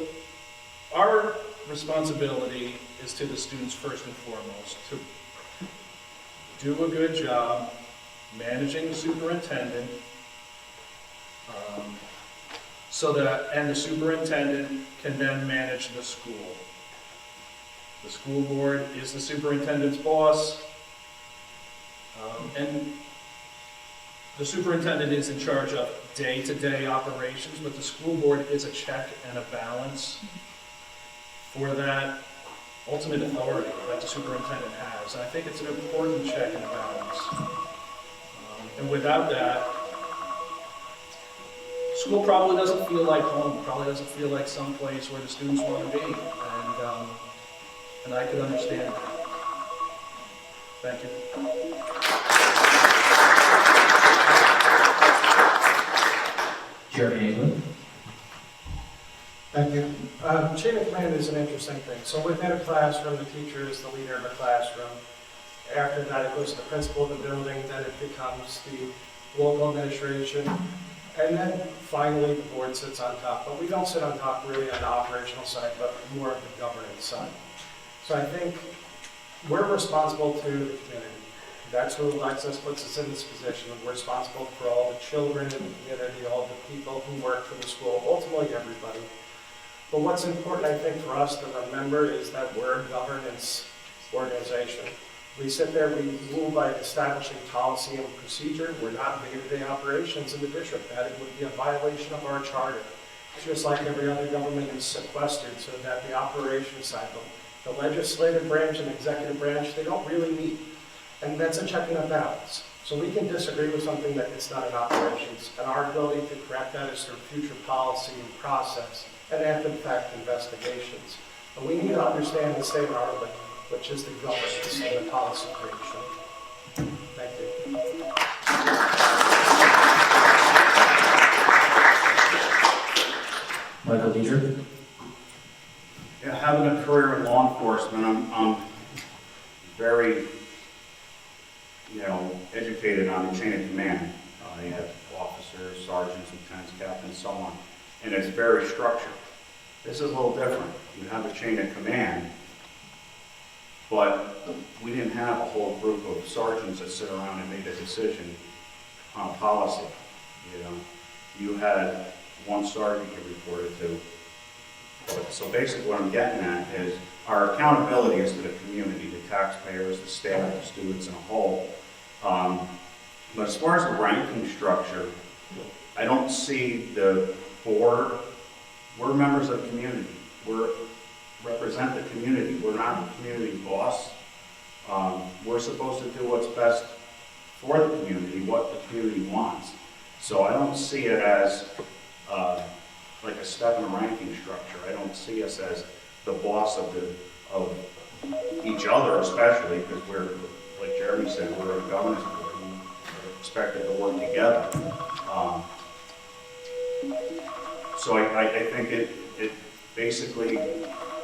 our responsibility is to the students first and foremost, to do a good job managing the superintendent, and the superintendent can then manage the school. The school board is the superintendent's boss. And the superintendent is in charge of day-to-day operations, but the school board is a check and a balance for that ultimate authority that the superintendent has. And I think it's an important check and a balance. And without that, school probably doesn't feel like home, probably doesn't feel like some place where the students want to be. And I could understand that. Thank you. Jeremy England. Thank you. Chain of command is an interesting thing. So within a classroom, the teacher is the leader of the classroom. After that, it goes to the principal of the building, then it becomes the local administration, and then finally the board sits on top. But we don't sit on top really on the operational side, but more of the governance side. So I think we're responsible to the community. That's who elects us, puts us in this position. We're responsible for all the children in the community, all the people who work for the school, ultimately everybody. But what's important, I think, for us to remember is that we're a governance organization. We sit there, we rule by establishing policy and procedure. We're not day-to-day operations in the district. That would be a violation of our charter. Just like every other government is sequestered so that the operations side, the legislative branch and executive branch, they don't really meet. And that's a check and a balance. So we can disagree with something that it's not in operations, and our ability to correct that is through future policy and process, and after the fact investigations. But we need to understand the state of our living, which is the governance and the policy creation. Thank you. Michael Diedrich. Yeah, having a career in law enforcement, I'm very, educated on the chain of command. You have officers, sergeants, lieutenants, captains, so on, and it's very structured. This is a little different. You have a chain of command, but we didn't have a whole group of sergeants that sit around and make a decision on policy. You had one sergeant you reported to. So basically what I'm getting at is our accountability is to the community, the taxpayers, the staff, the students in a whole. But as far as the ranking structure, I don't see the board. We're members of the community. We represent the community. We're not the community boss. We're supposed to do what's best for the community, what the community wants. So I don't see it as like a step in a ranking structure. I don't see us as the boss of each other, especially because we're, like Jeremy said, we're a governance board. We're expected to work together. So I think it basically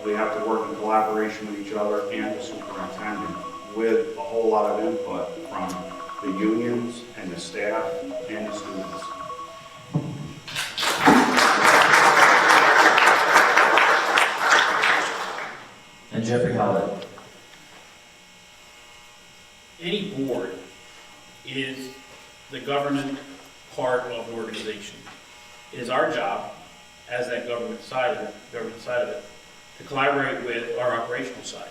we have to work in collaboration with each other and the superintendent with a whole lot of input from the unions and the staff and the students. And Jeffrey Howlett. Any board is the government part of the organization. It is our job, as that government side of it, to collaborate with our operational side.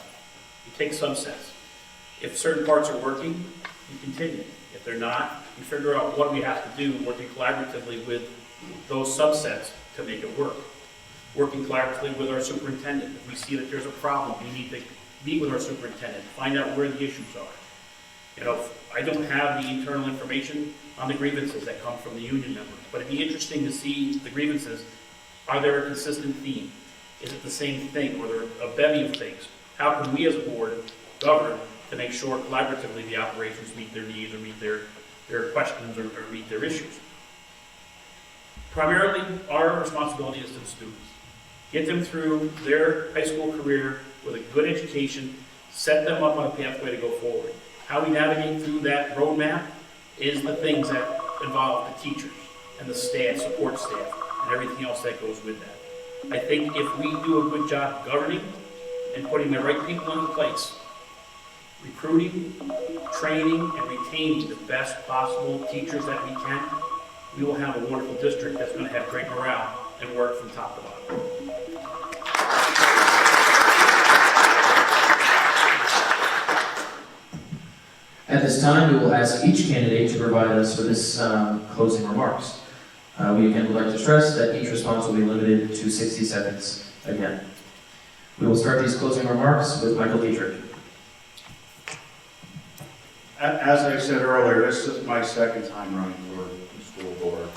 You take subsets. If certain parts are working, you continue. If they're not, you figure out what we have to do, working collaboratively with those subsets to make it work. Working collaboratively with our superintendent. If we see that there's a problem, we need to meet with our superintendent, find out where the issues are. I don't have the internal information on the grievances that come from the union members, but it'd be interesting to see the grievances. Are there a consistent theme? Is it the same thing, or there a bevy of things? How can we as a board govern to make sure collaboratively the operations meet their needs or meet their questions or meet their issues? Primarily, our responsibility is to the students. Get them through their high school career with a good education, set them up on a pathway to go forward. How we navigate through that roadmap is the things that involve the teachers and the staff, support staff, and everything else that goes with that. I think if we do a good job governing and putting the right people in place, recruiting, training, and retaining the best possible teachers that we can, we will have a wonderful district that's going to have great morale and work from top to bottom. At this time, we will ask each candidate to provide us with this closing remarks. We again would like to stress that each response will be limited to 60 seconds again. We will start these closing remarks with Michael Dietrich. As I said earlier, this is my second time running for the school board.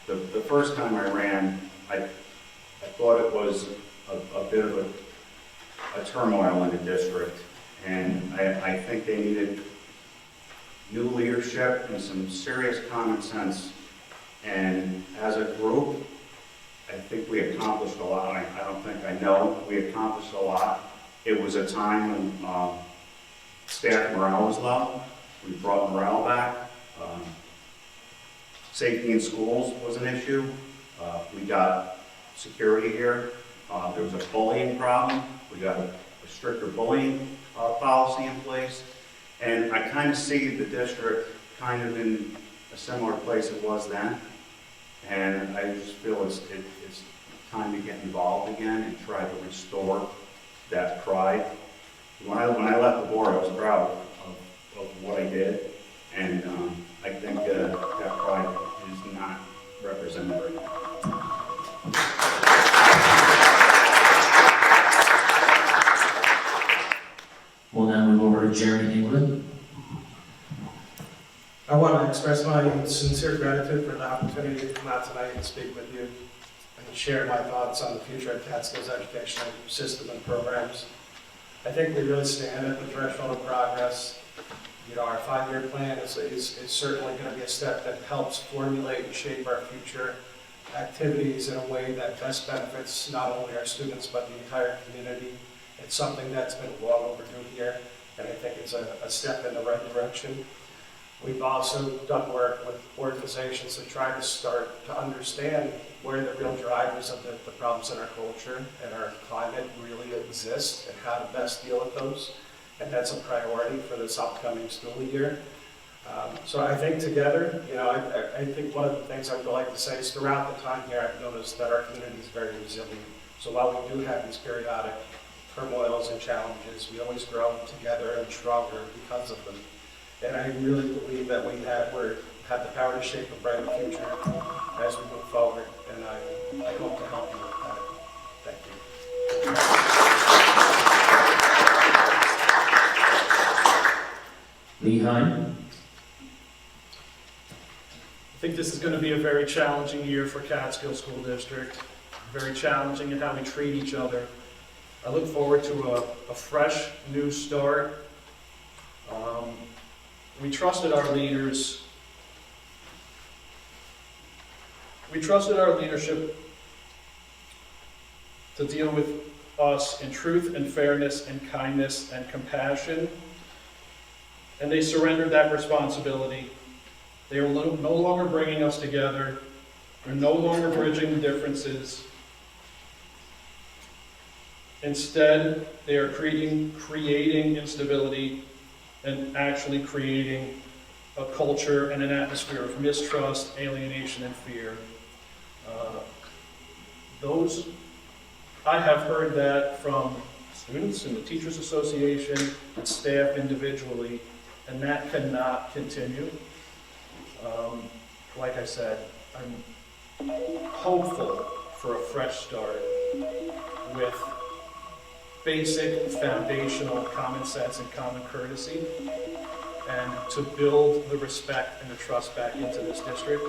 The first time I ran, I thought it was a bit of a turmoil in the district, and I think they needed new leadership and some serious common sense. And as a group, I think we accomplished a lot. I know we accomplished a lot. It was a time when staff morale was low. We brought morale back. Safety in schools was an issue. We got security here. There was a bullying problem. We got a stricter bullying policy in place. And I kind of see the district kind of in a similar place it was then. And I just feel it's time to get involved again and try to restore that pride. When I left the board, I was proud of what I did, and I think that pride is not represented right now. We'll now move over to Jeremy England. I want to express my sincere gratitude for the opportunity to come out tonight and speak with you and share my thoughts on the future of Catskill's educational system and programs. I think we really stand at the threshold of progress. You know, our 5-year plan is certainly going to be a step that helps formulate and shape our future activities in a way that best benefits not only our students but the entire community. It's something that's been long overdue here, and I think it's a step in the right direction. We've also done work with organizations to try to start to understand where the real drivers of the problems in our culture and our climate really exist and how to best deal with those. And that's a priority for this upcoming school year. So I think together, you know, I think one of the things I would like to say is throughout the time here, I've noticed that our community is very resilient. So while we do have these periodic turmoils and challenges, we always grow together and stronger because of them. And I really believe that we have the power to shape a brighter future as we move forward. And I hope to help you with that. Thank you. Lee Hine. I think this is going to be a very challenging year for Catskill School District, very challenging in how we treat each other. I look forward to a fresh, new start. We trusted our leaders. We trusted our leadership to deal with us in truth and fairness and kindness and compassion. And they surrendered that responsibility. They are no longer bringing us together. They're no longer bridging the differences. Instead, they are creating instability and actually creating a culture and an atmosphere of mistrust, alienation, and fear. I have heard that from students in the Teachers Association and staff individually, and that cannot continue. Like I said, I'm hopeful for a fresh start with basic, foundational common sense and common courtesy, and to build the respect and the trust back into this district.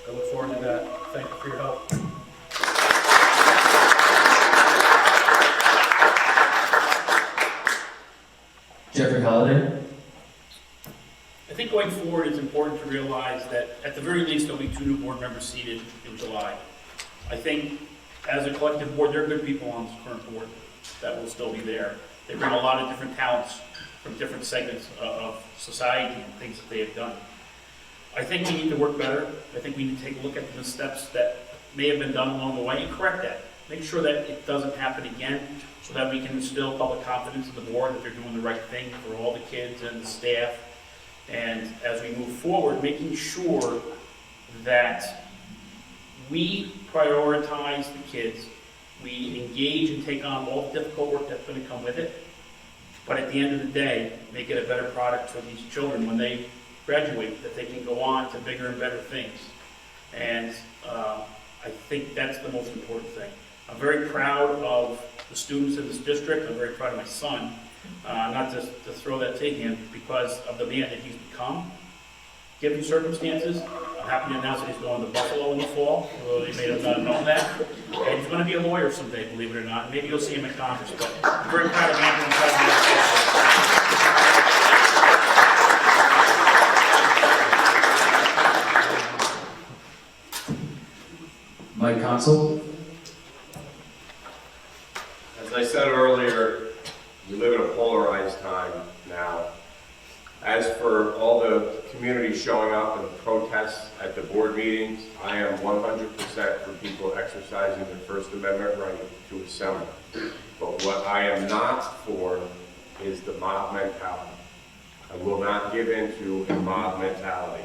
I look forward to that. Thank you for your help. Jeffrey Holliday. I think going forward, it's important to realize that at the very least, there'll be 2 new board members seated in July. I think as a collective board, there are good people on this current board that will still be there. They bring a lot of different talents from different segments of society and things that they have done. I think we need to work better. I think we need to take a look at the missteps that may have been done along the way and correct that. Make sure that it doesn't happen again so that we can instill public confidence in the board that they're doing the right thing for all the kids and the staff. And as we move forward, making sure that we prioritize the kids, we engage and take on all the difficult work that's going to come with it, but at the end of the day, make it a better product for these children when they graduate, that they can go on to bigger and better things. And I think that's the most important thing. I'm very proud of the students in this district. I'm very proud of my son, not to throw that to him, because of the man that he's become. Given circumstances, I'm happy to announce that he's going to Buffalo in the fall. Well, you may have not known that. And he's going to be a lawyer someday, believe it or not. Maybe you'll see him in Congress, but I'm very proud of Andrew and proud of Mike Consell. As I said earlier, we live in a polarized time now. As for all the community showing up and protests at the board meetings, I am 100% for people exercising their First Amendment right to assemble. But what I am not for is the mob mentality. I will not give in to a mob mentality.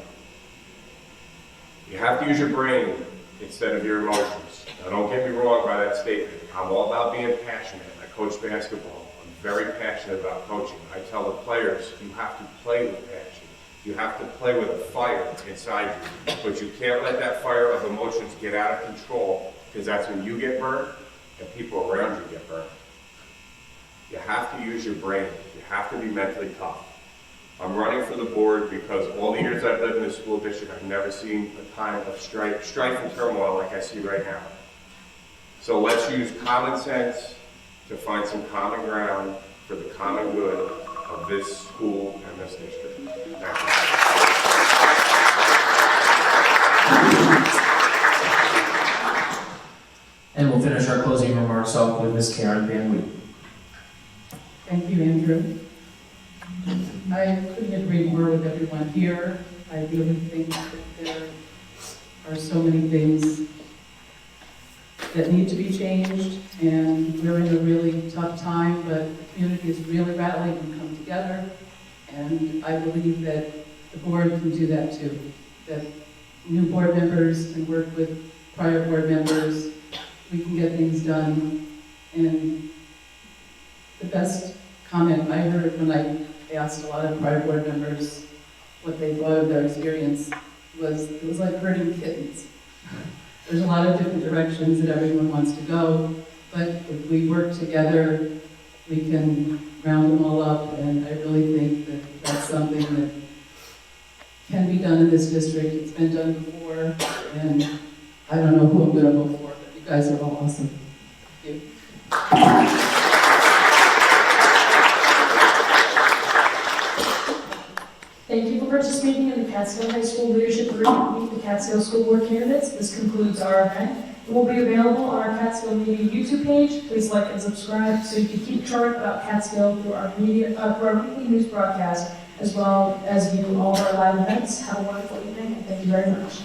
You have to use your brain instead of your emotions. Now, don't get me wrong by that statement. I'm all about being passionate. I coach basketball. I'm very passionate about coaching. I tell the players, you have to play with passion. You have to play with a fire inside you. But you can't let that fire of emotions get out of control, because that's when you get burned and people around you get burned. You have to use your brain. You have to be mentally tough. I'm running for the board because all the years I've lived in the school district, I've never seen a time of strife and turmoil like I see right now. So let's use common sense to find some common ground for the common good of this school and this district. Thank you. And we'll finish our closing remarks off with Ms. Karen Van Wee. Thank you, Andrew. I couldn't agree more with everyone here. I really think that there are so many things that need to be changed, and we're in a really tough time, but the community is really rallying and come together, and I believe that the board can do that too. That new board members can work with prior board members, we can get things done, and the best comment I heard when I asked a lot of prior board members what they thought of their experience was, it was like herding kittens. There's a lot of different directions that everyone wants to go, but if we work together, we can round them all up, and I really think that that's something that can be done in this district. It's been done before, and I don't know who I'm going to vote for, but you guys are all awesome. Thank you. Thank you for participating in the Catskill High School Leadership Greene Meet the Catskill School Board Candidates. This concludes our event. It will be available on our Catskill Media YouTube page. Please like and subscribe so you can keep track about Catskill through our weekly news broadcast, as well as view all of our live events. Have a wonderful evening, and thank you very much.